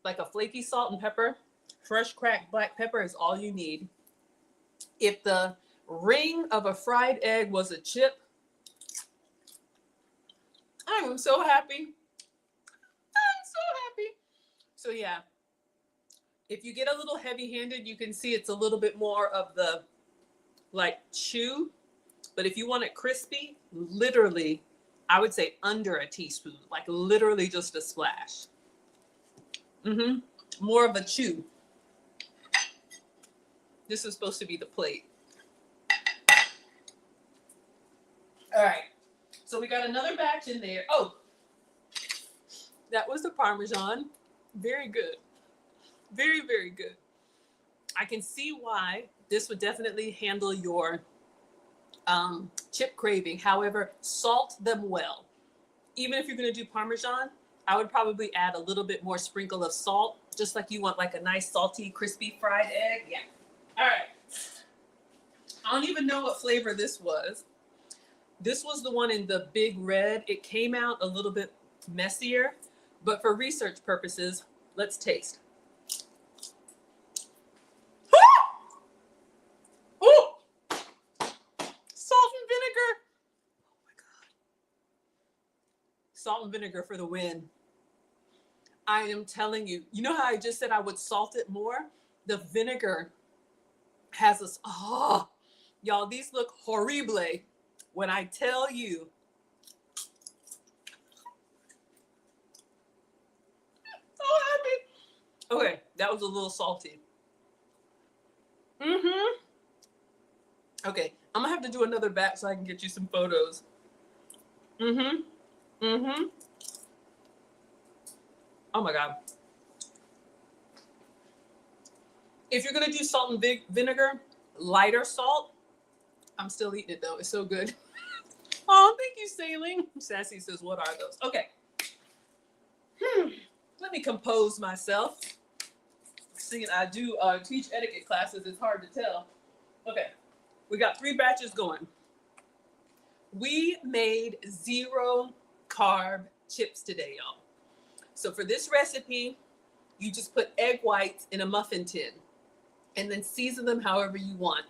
like a flaky salt and pepper, fresh cracked black pepper is all you need. If the ring of a fried egg was a chip, I am so happy. I'm so happy. So yeah, if you get a little heavy-handed, you can see it's a little bit more of the like chew. But if you want it crispy, literally, I would say under a teaspoon, like literally just a splash. More of a chew. This is supposed to be the plate. All right. So we got another batch in there. Oh, that was the Parmesan. Very good. Very, very good. I can see why this would definitely handle your chip craving. However, salt them well. Even if you're going to do Parmesan, I would probably add a little bit more sprinkle of salt, just like you want like a nice salty, crispy fried egg. Yeah. All right. I don't even know what flavor this was. This was the one in the big red. It came out a little bit messier, but for research purposes, let's taste. Oh! Salt and vinegar. Oh my God. Salt and vinegar for the win. I am telling you, you know how I just said I would salt it more? The vinegar has a, oh, y'all, these look horrible when I tell you. So happy. Okay, that was a little salty. Okay, I'm gonna have to do another batch so I can get you some photos. Oh my God. If you're gonna do salt and vinegar, lighter salt. I'm still eating it though. It's so good. Oh, thank you, Sailing. Sassy says, what are those? Okay. Let me compose myself. Seeing I do teach etiquette classes, it's hard to tell. Okay, we got 3 batches going. We made 0 carb chips today, y'all. So for this recipe, you just put egg whites in a muffin tin and then season them however you want.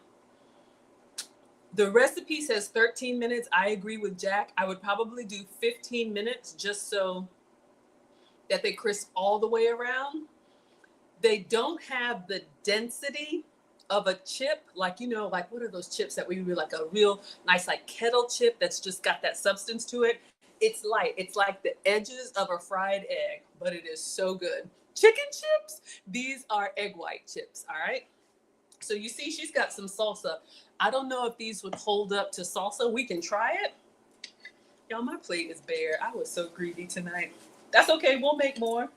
The recipe says 13 minutes. I agree with Jack. I would probably do 15 minutes just so that they crisp all the way around. They don't have the density of a chip, like, you know, like what are those chips that we do, like a real nice like kettle chip that's just got that substance to it. It's light. It's like the edges of a fried egg, but it is so good. Chicken chips, these are egg white chips, all right? So you see she's got some salsa. I don't know if these would hold up to salsa. We can try it. Y'all, my plate is bare. I was so greedy tonight. That's okay, we'll make more.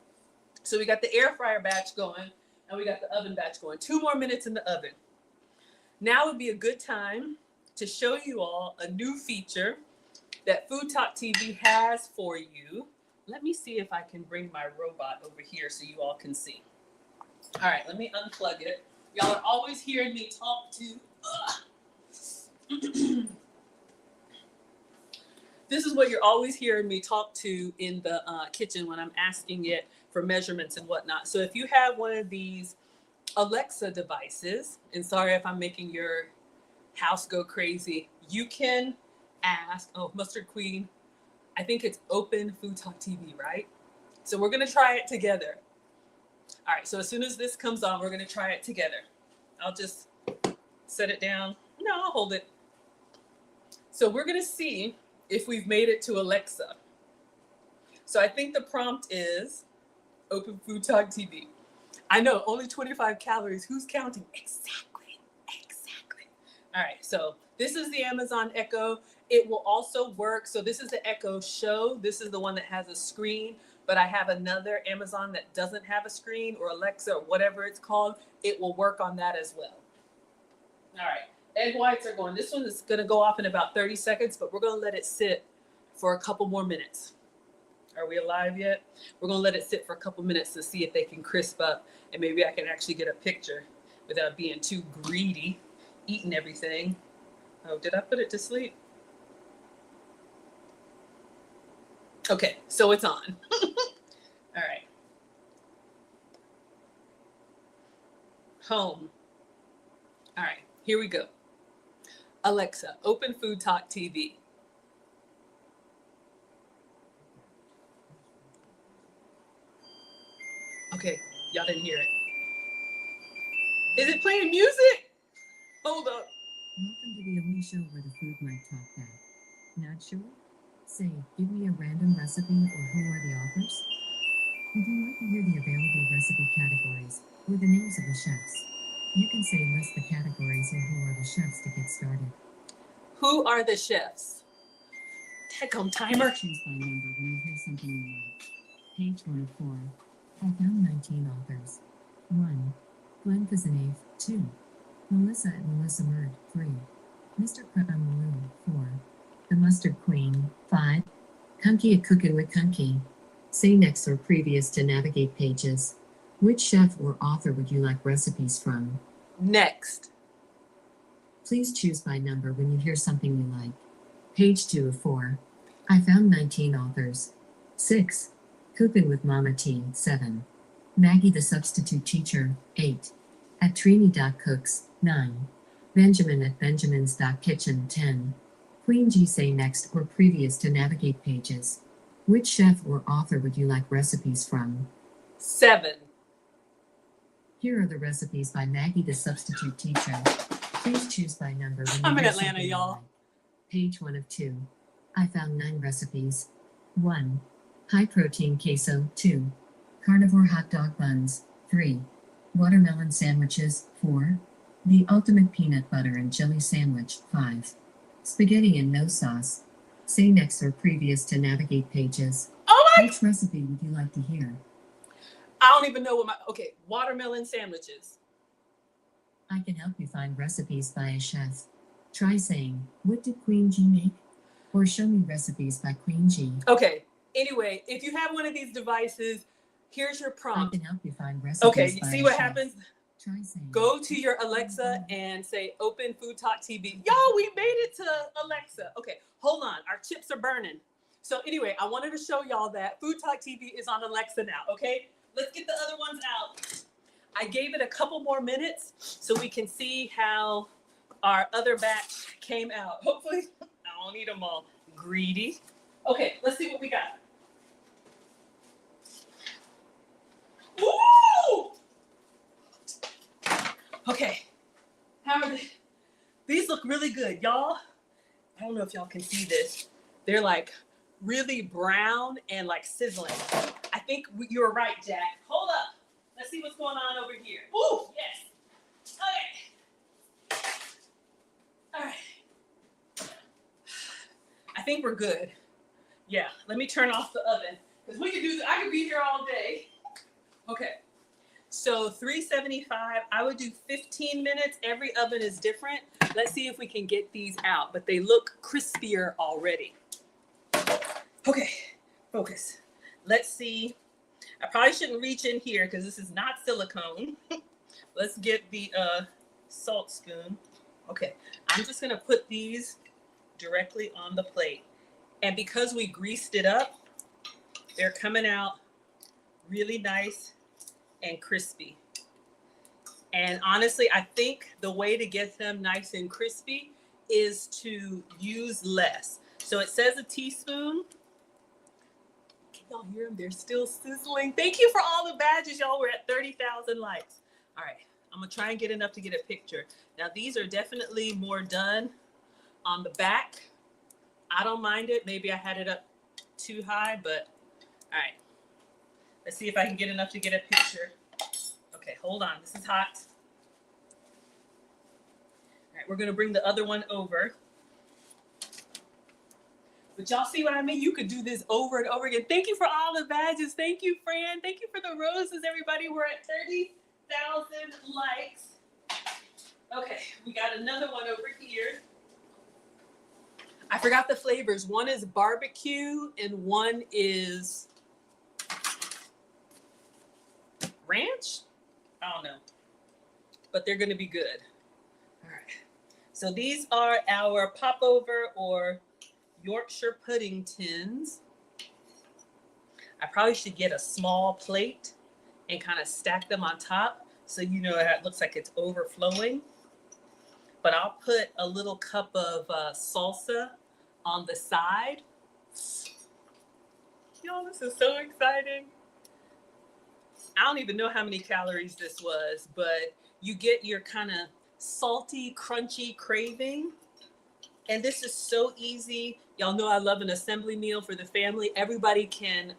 So we got the air fryer batch going and we got the oven batch going. 2 more minutes in the oven. Now would be a good time to show you all a new feature that FoodTokTV has for you. Let me see if I can bring my robot over here so you all can see. All right, let me unplug it. Y'all are always hearing me talk to. This is what you're always hearing me talk to in the kitchen when I'm asking it for measurements and whatnot. So if you have one of these Alexa devices, and sorry if I'm making your house go crazy, you can ask, oh, Mustard Queen, I think it's open FoodTokTV, right? So we're gonna try it together. All right, so as soon as this comes on, we're gonna try it together. I'll just set it down. No, I'll hold it. So we're gonna see if we've made it to Alexa. So I think the prompt is open FoodTokTV. I know, only 25 calories. Who's counting? Exactly. All right, so this is the Amazon Echo. It will also work. So this is the Echo Show. This is the one that has a screen, but I have another Amazon that doesn't have a screen, or Alexa or whatever it's called. It will work on that as well. All right, egg whites are going. This one is gonna go off in about 30 seconds, but we're gonna let it sit for a couple more minutes. Are we alive yet? We're gonna let it sit for a couple minutes to see if they can crisp up, and maybe I can actually get a picture without being too greedy, eating everything. Oh, did I put it to sleep? Okay, so it's on. All right. Home. All right, here we go. Alexa, open FoodTokTV. Okay, y'all didn't hear it. Is it playing music? Hold up. Welcome to the only show where the food might talk back. Not sure? Say, give me a random recipe or who are the authors? Would you like to hear the available recipe categories or the names of the chefs? You can say list the categories or who are the chefs to get started. Who are the chefs? Take home timer. Choose by number when you hear something you like. Page 1 of 4. I found 19 authors. 1. Glenn Kazanave. 2. Melissa and Melissa Murd. 3. Mr. Krabamalu. 4. The Mustard Queen. 5. Kunky a Cookin' with Kunky. Say next or previous to navigate pages. Which chef or author would you like recipes from? Next. Please choose by number when you hear something you like. Page 2 of 4. I found 19 authors. 6. Cookin' with Mama T. 7. Maggie the Substitute Teacher. 8. At Trini.cooks. 9. Benjamin at Benjamins.kitchen. 10. Queen G. Say next or previous to navigate pages. Which chef or author would you like recipes from? 7. Here are the recipes by Maggie the Substitute Teacher. Please choose by number when you I'm in hear Atlanta, something you y'all. like. Page 1 of 2. I found 9 recipes. 1. High protein queso. 2. Carnivore hot dog buns. 3. Watermelon sandwiches. 4. The ultimate peanut butter and jelly sandwich. 5. Spaghetti and no sauce. Say next or previous to navigate pages. Oh my! Which recipe would you like to hear? I don't even know what my, okay, watermelon sandwiches. I can help you find recipes by a chef. Try saying, what did Queen G make? Or show me recipes by Queen G. Okay, anyway, if you have one of these devices, here's your I prompt. can help you find recipes Okay, by see a what chef. happens? Try saying, Go to your Alexa and say open FoodTokTV. Y'all, we made it to Alexa. Okay, hold on. Our chips are burning. So anyway, I wanted to show y'all that FoodTokTV is on Alexa now, okay? Let's get the other ones out. I gave it a couple more minutes so we can see how our other batch came out. Hopefully, I don't eat them all. Greedy. Okay, let's see what we got. Woo! Okay, how are they? These look really good, y'all. I don't know if y'all can see this. They're like really brown and like sizzling. I think you were right, Jack. Hold up. Let's see what's going on over here. Ooh, yes. Okay. All right. I think we're good. Yeah, let me turn off the oven because we can do. I could be here all day. Okay. So 375, I would do 15 minutes. Every oven is different. Let's see if we can get these out, but they look crispier already. Okay, focus. Let's see. I probably shouldn't reach in here because this is not silicone. Let's get the salt spoon. Okay, I'm just gonna put these directly on the plate. And because we greased it up, they're coming out really nice and crispy. And honestly, I think the way to get them nice and crispy is to use less. So it says a teaspoon. Can y'all hear them? They're still sizzling. Thank you for all the badges, y'all. We're at 30,000 likes. All right, I'm gonna try and get enough to get a picture. Now these are definitely more done on the back. I don't mind it. Maybe I had it up too high, but all right. Let's see if I can get enough to get a picture. Okay, hold on. This is hot. All right, right, we're gonna bring the other one over. But y'all see what I mean? You could do this over and over again. Thank you for all the badges. Thank you, Fran. Thank you for the roses, everybody. We're at 30,000 likes. Okay, we got another one over here. I forgot the flavors. One is barbecue and one is ranch. I don't know, but they're going to be good. All right. So these are our popover or Yorkshire pudding tins. I probably should get a small plate and kind of stack them on top so you know it looks like it's overflowing. But I'll put a little cup of salsa on the side. Y'all, this is so exciting. I don't even know how many calories this was, but you get your kind of salty, crunchy craving. And this is so easy. Y'all know I love an assembly meal for the family. Everybody can,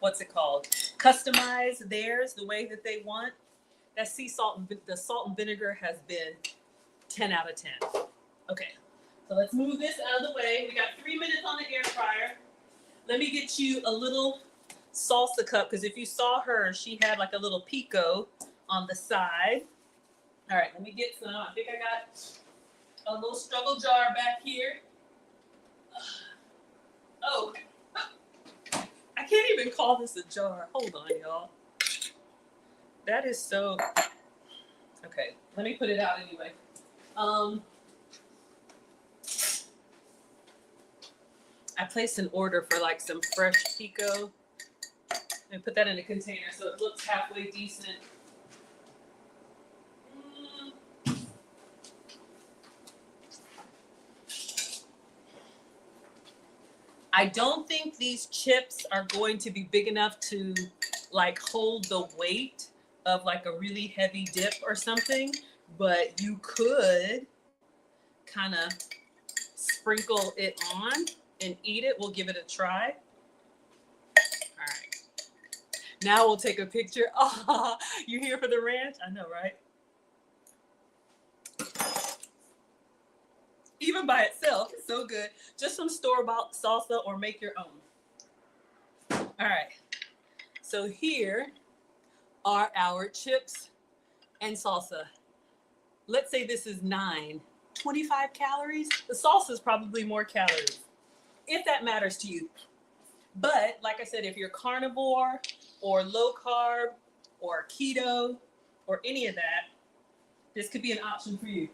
customize theirs the way that they want. That the salt and vinegar has been 10 out of 10. Okay, so let's move this out of the way. We got 3 minutes on the air fryer. Let me get you a little salsa cup, because if you saw her, she had like a little pico on the side. All right, let me get some. I think I got a little struggle jar back here. Oh, I can't even call this a jar. Hold on, y'all. That is so, okay, let me put it out anyway. I placed an order for like some fresh pico and put that in a container so it looks halfway decent. I don't think these chips are going to be big enough to like hold the weight of like a really heavy dip or something, but you could kind of sprinkle it on and eat it. We'll give it a try. All right. Now we'll take a picture. Oh, you here for the ranch? I know, right? Even by itself, it's so good. Just some store-bought salsa or make your own. All right. So here are our chips and salsa. Let's say this is 25 calories. The salsa is probably more calories, if that matters to you. But like I said, if you're carnivore or low carb or keto or any of that, this could be an option for you.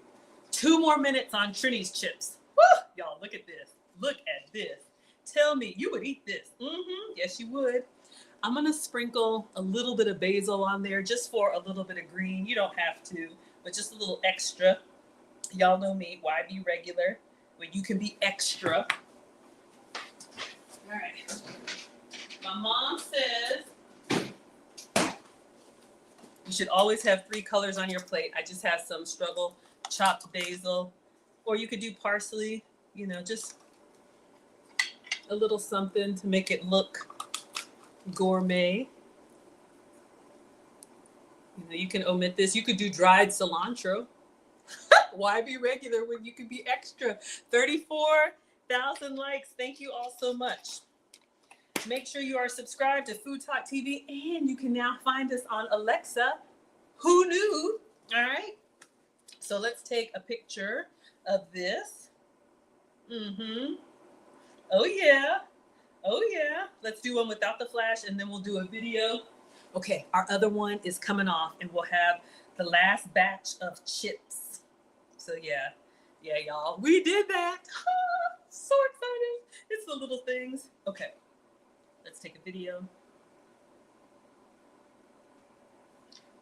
2 more minutes on Trini's chips. Woo! Y'all, look at this. Look at this. Tell me, you would eat this. Yes, you would. I'm going to sprinkle a little bit of basil on there just for a little bit of green. You don't have to, but just a little extra. Y'all know me. Why be regular when you can be extra? All right. My mom says you should always have 3 colors on your plate. I just have some struggle chopped basil, or you could do parsley, you know, just a little something to make it look gourmet. You know, you can omit this. You could do dried cilantro. Why be regular when you can be extra? 34,000 likes. Thank you all so much. Make sure you are subscribed to FoodTokTV, and you can now find us on Alexa. Who knew? All right. So let's take a picture of this. Oh yeah. Oh yeah. Let's do one without the flash, and then we'll do a video. Okay, our other one is coming off, and we'll have the last batch of chips. So yeah, y'all, we did that. So excited. It's the little things. Okay, let's take a video.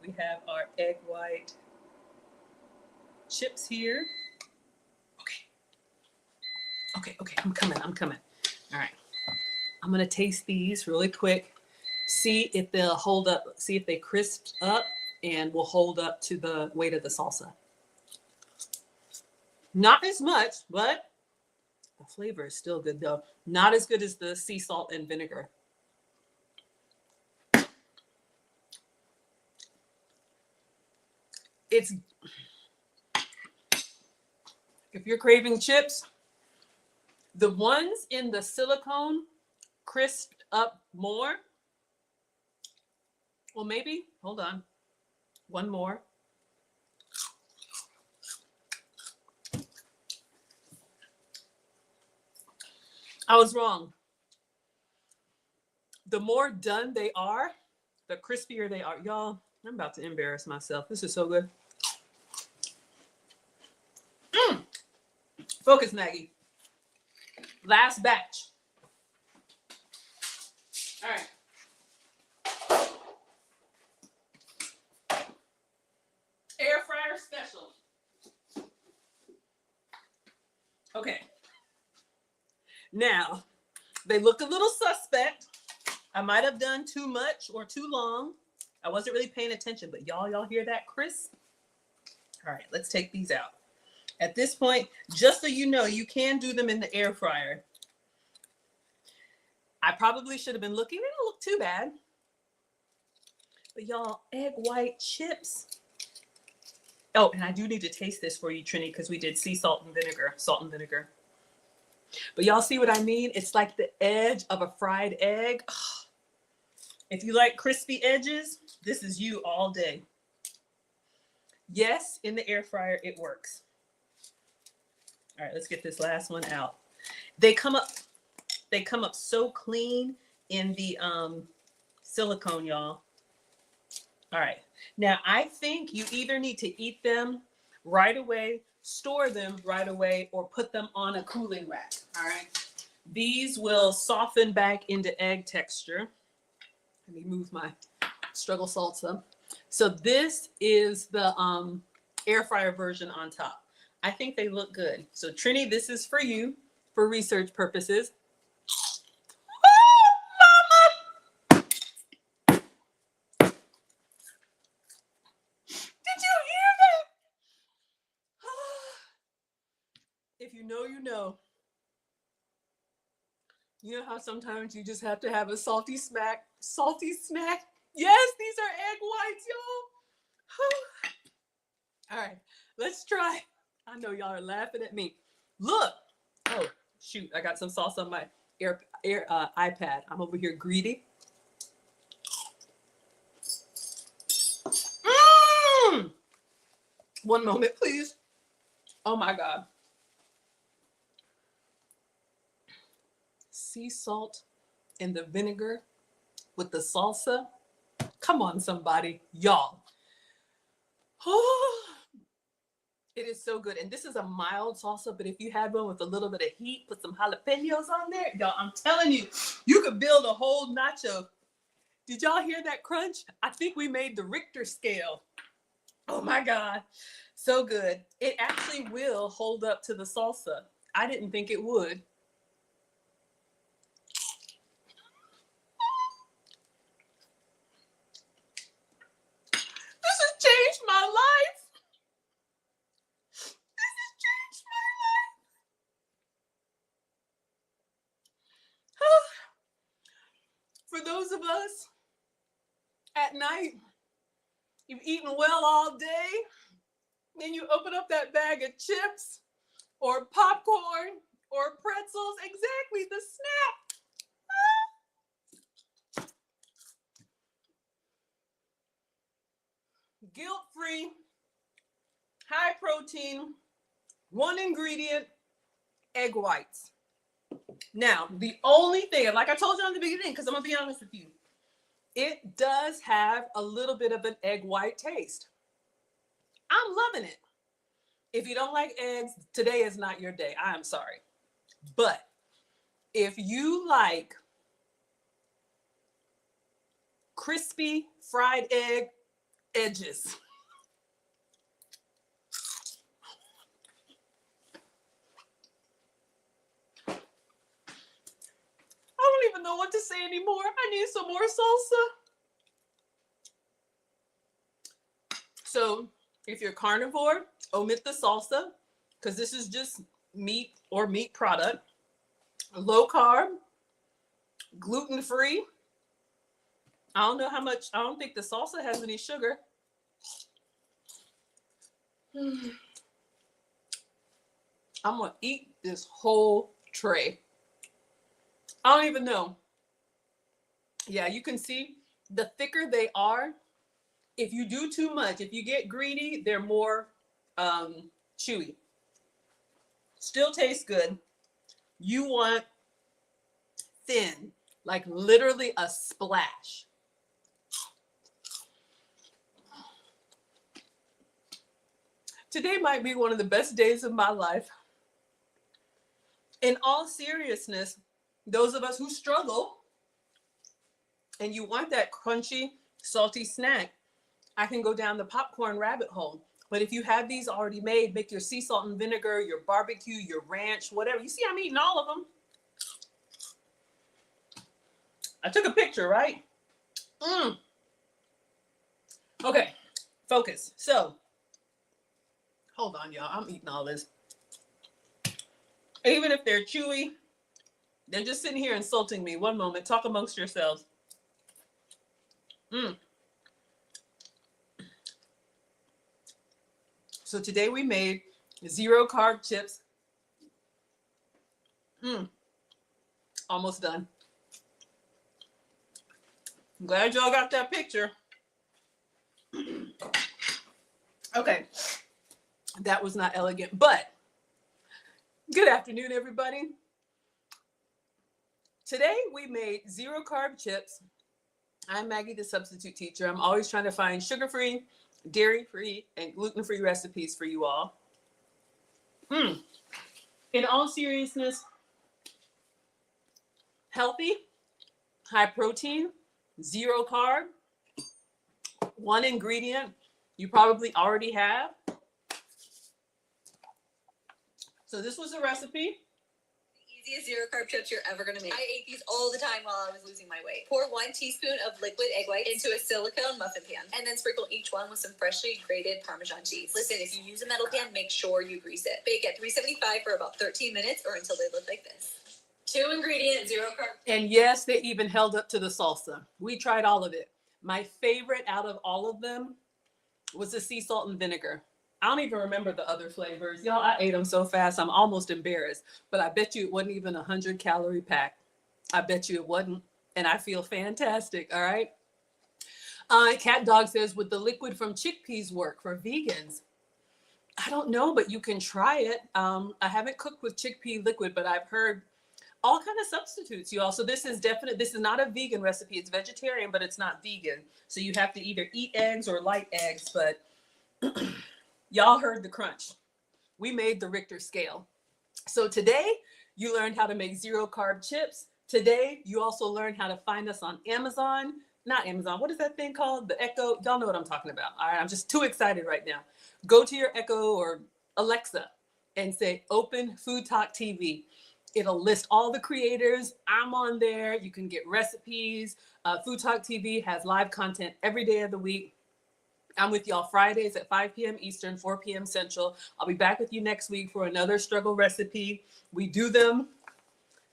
We have our egg white chips here. Okay, I'm coming. All right, I'm gonna taste these really quick. See if they'll hold up, see if they crisp up and will hold up to the weight of the salsa. Not as much, but the flavor is still good though. Not as good as the sea salt and vinegar. If you're craving chips, the ones in the silicone crisped up more. Well, maybe, hold on, one more. I was wrong. The more done they are, the crispier they are. Y'all, I'm about to embarrass myself. This is so good. Focus, Maggie. Last batch. All right. Air fryer special. Okay. Now, they look a little suspect. I might have done too much or too long. I wasn't really paying attention, but y'all hear that crisp? All right, let's take these out. At this point, just so you know, you can do them in the air fryer. I probably should have been looking. They don't look too bad. But y'all, egg white chips. Oh, and I do need to taste this for you, Trini, because we did sea salt and vinegar. But y'all see what I mean? It's like the edge of a fried egg. Ugh. If you like crispy edges, this is you all day. Yes, in the air fryer, it works. All right, let's get this last one out. They come up so clean in the silicone, y'all. All right. Now, I think you either need to eat them right away, store them right away, or put them on a cooling rack. All right. These will soften back into egg texture. Let me move my struggle salsa. So this is the air fryer version on top. I think they look good. So Trini, this is for you for research purposes. If you know, you know. You know how sometimes you just have to have a salty snack? Salty snack? Yes, these are egg whites, y'all. All right, let's try. I know y'all are laughing at me. Look. Oh, shoot. I got some sauce on my iPad. I'm over here greedy. One moment, please. Oh, my God. Sea salt and the vinegar with the salsa. Come on, somebody. Y'all. It is so good. And this is a mild salsa, but if you had one with a little bit of heat, put some jalapenos on there, y'all, I'm telling you, you could build a whole nacho. Did y'all hear that crunch? I think we made the Richter scale. Oh my God. So good. It actually will hold up to the salsa. I didn't think it would. This has changed my life. This has changed my life. For those of us at night, you've eaten well all day, then you open up that bag of chips or popcorn or pretzels, exactly, the snap. Guilt-free, high protein, one ingredient, egg whites. Now, the only thing, like I told you in the beginning, because I'm going to be honest with you, it does have a little bit of an egg white taste. I'm loving it. If you don't like eggs, today is not your day. I am sorry. But if you like crispy fried egg edges, I don't even know what to say anymore. I need some more salsa. So if you're carnivore, omit the salsa because this is just meat or meat product. Low carb, gluten-free. I don't know how much, I don't think the salsa has any sugar. I'm gonna eat this whole tray. I don't even know. Yeah, you can see the thicker they are. If you do too much, if you get greedy, they're more chewy. Still tastes good. You want thin, like literally a splash. Today might be one of the best days of my life. In all seriousness, those of us who struggle and you want that crunchy, salty snack, I can go down the popcorn rabbit hole. But if you have these already made, make your sea salt and vinegar, your barbecue, your ranch, whatever. You see, I'm eating all of them. I took a picture, right? Okay, focus. So, hold on, y'all. I'm eating all this. Even if they're chewy, they're just sitting here insulting me. One moment. Talk amongst yourselves. So today we made 0 carb chips. Almost done. I'm glad y'all got that picture. Okay. That was not elegant, but good afternoon, everybody. Today we made 0 carb chips. I'm Maggie, the substitute teacher. I'm always trying to find sugar-free, dairy-free, and gluten-free recipes for you all. In all seriousness, healthy, high protein, 0 carb, 1 ingredient you probably already have. So this was a recipe. Easiest 0 carb chips you're ever gonna make. I ate these all the time while I was losing my weight. Pour 1 teaspoon of liquid egg whites into a silicone muffin pan, and then sprinkle each one with some freshly grated Parmesan cheese. Listen, if you use a metal pan, make sure you grease it. Bake at 375 for about 13 minutes or until they look like this. 2 ingredient, 0 carb. And yes, they even held up to the salsa. We tried all of it. My favorite out of all of them was the sea salt and vinegar. I don't even remember the other flavors. Y'all, I ate them so fast, I'm almost embarrassed. But I bet you it wasn't even a 100-calorie pack. I bet you it wasn't. And I feel fantastic, all right? Cat Dog says, would the liquid from chickpeas work for vegans? I don't know, but you can try it. I haven't cooked with chickpea liquid, but I've heard all kind of substitutes, you all. So this is not a vegan recipe. It's vegetarian, but it's not vegan. So you have to either eat eggs or light eggs, but y'all heard the crunch. We made the Richter scale. So today you learned how to make 0 carb chips. Today you also learned how to find us on Amazon. Not Amazon. What is that thing called? The Echo. Y'all know what I'm talking about. All right. I'm just too excited right now. Go to your Echo or Alexa and say, open FoodTokTV. It'll list all the creators. I'm on there. You can get recipes. FoodTokTV has live content every day of the week. I'm with y'all Fridays at 5 p.m. Eastern, 4 p.m. Central. I'll be back with you next week for another struggle recipe. We do them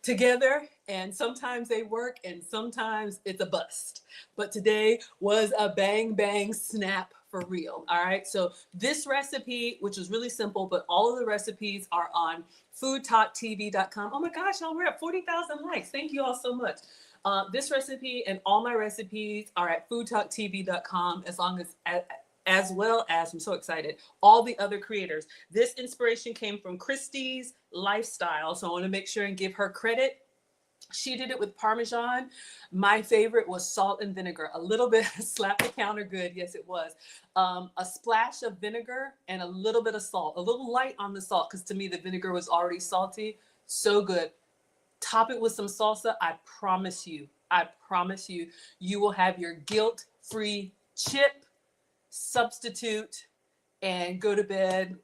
together, and sometimes they work and sometimes it's a bust. But today was a bang, bang, snap for real. All right. So this recipe, which is really simple, but all of the recipes are on FoodTokTV.com. Oh my gosh, y'all, we're at 40,000 likes. Thank you all so much. This recipe and all my recipes are at FoodTokTV.com, as well as, I'm so excited, all the other creators. This inspiration came from Christie's Lifestyle, so I want to make sure and give her credit. She did it with Parmesan. My favorite was salt and vinegar. A little bit, slap the counter good. Yes, it was. A splash of vinegar and a little bit of salt. A little light on the salt because to me the vinegar was already salty. So good. Top it with some salsa. I promise you, you will have your guilt-free chip substitute and go to bed.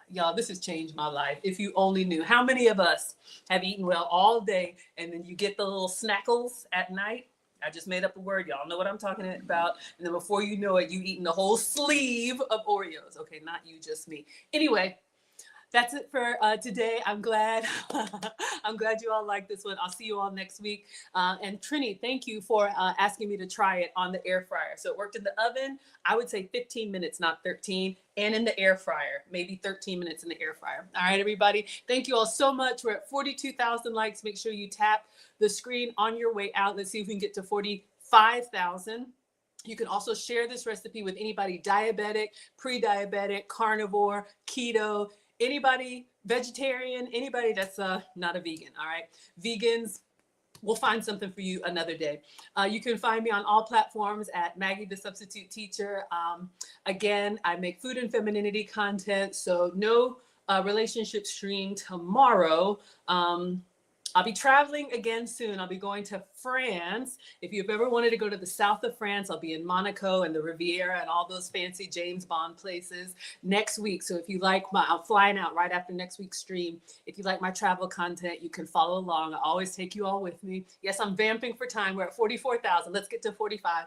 Y'all, this has changed my life. If you only knew. How many of us have eaten well all day and then you get the little snackles at night? I just made up a word. Y'all know what I'm talking about. And then before you know it, you eating the whole sleeve of Oreos. Okay, not you, just me. Anyway, that's it for today. I'm glad. I'm glad you all like this one. I'll see you all next week. And Trini, thank you for asking me to try it on the air fryer. So it worked in the oven. I would say 15 minutes, not 13. And in the air fryer, maybe 13 minutes in the air fryer. All right, everybody. Thank you all so much. We're at 42,000 likes. Make sure you tap the screen on your way out. Let's see if we can get to 45,000. You can also share this recipe with anybody diabetic, pre-diabetic, carnivore, keto, anybody vegetarian, anybody that's not a vegan. All right. Vegans, we'll find something for you another day. You can find me on all platforms at Maggie the Substitute Teacher. Again, I make food and femininity content, so no relationship stream tomorrow. I'll be traveling again soon. I'll be going to France. If you've ever wanted to go to the south of France, I'll be in Monaco and the Riviera and all those fancy James Bond places next week. So if you like I'm flying out right after next week's stream. If you like my travel content, you can follow along. I always take you all with me. Yes, I'm vamping for time. We're at 44,000. Let's get to 45.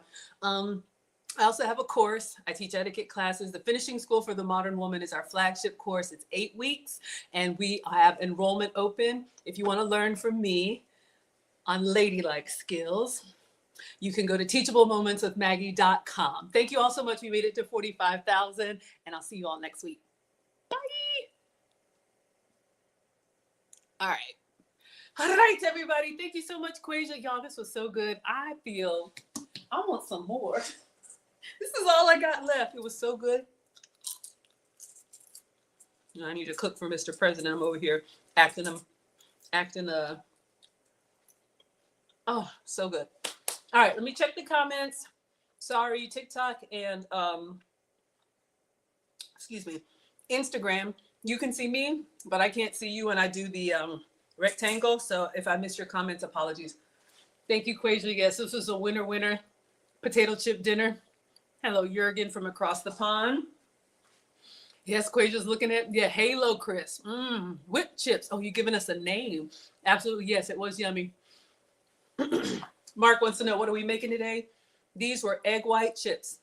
I also have a course. I teach etiquette classes. The Finishing School for the Modern Woman is our flagship course. It's 8 weeks, and we have enrollment open. If you want to learn from me on ladylike skills, you can go to teachablemomentswithmaggie.com. Thank you all so much. We made it to 45,000, and I'll see you all next week. Bye. All right. All right, everybody. Thank you so much, Quasia. Y'all, this was so good. I want some more. This is all I got left. It was so good. I need to cook for Mr. President. I'm over here acting, oh, so good. All right, let me check the comments. Sorry, TikTok and, Instagram. You can see me, but I can't see you when I do the rectangle. So if I miss your comments, apologies. Thank you, Quasia. Yes, this was a winner potato chip dinner. Hello, Jurgen from across the pond. Yes, Quasia's looking at, Halo Chris. Whipped chips. Oh, you're giving us a name. Absolutely, yes, it was yummy. Mark wants to know, what are we making today? These were egg white chips.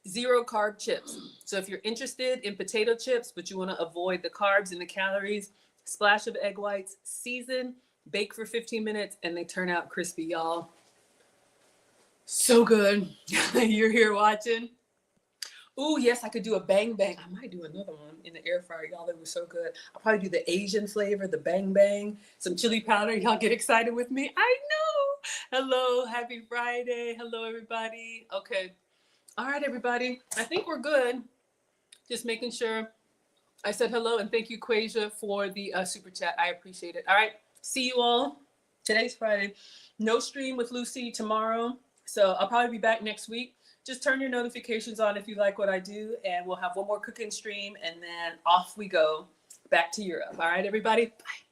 0 carb chips. So if you're interested in potato chips, but you want to avoid the carbs and the calories, splash of egg whites, season, bake for 15 minutes, and they turn out crispy, y'all. So good. You're here watching. Oh, yes, I could do a bang bang. I might do another one in the air fryer. Y'all, they were so good. I'll probably do the Asian flavor, the bang bang, some chili powder. Y'all get excited with me? I know. Hello, happy Friday. Hello, everybody. Okay. All right, everybody. I think we're good. Just making sure I said hello, and thank you, Quasia, for the super chat. I appreciate it. All right. See you all. Today's Friday. No stream with Lucy tomorrow. So I'll probably be back next week. Just turn your notifications on if you like what I do, and we'll have one more cooking stream, and then off we go back to Europe. All right, everybody? Bye.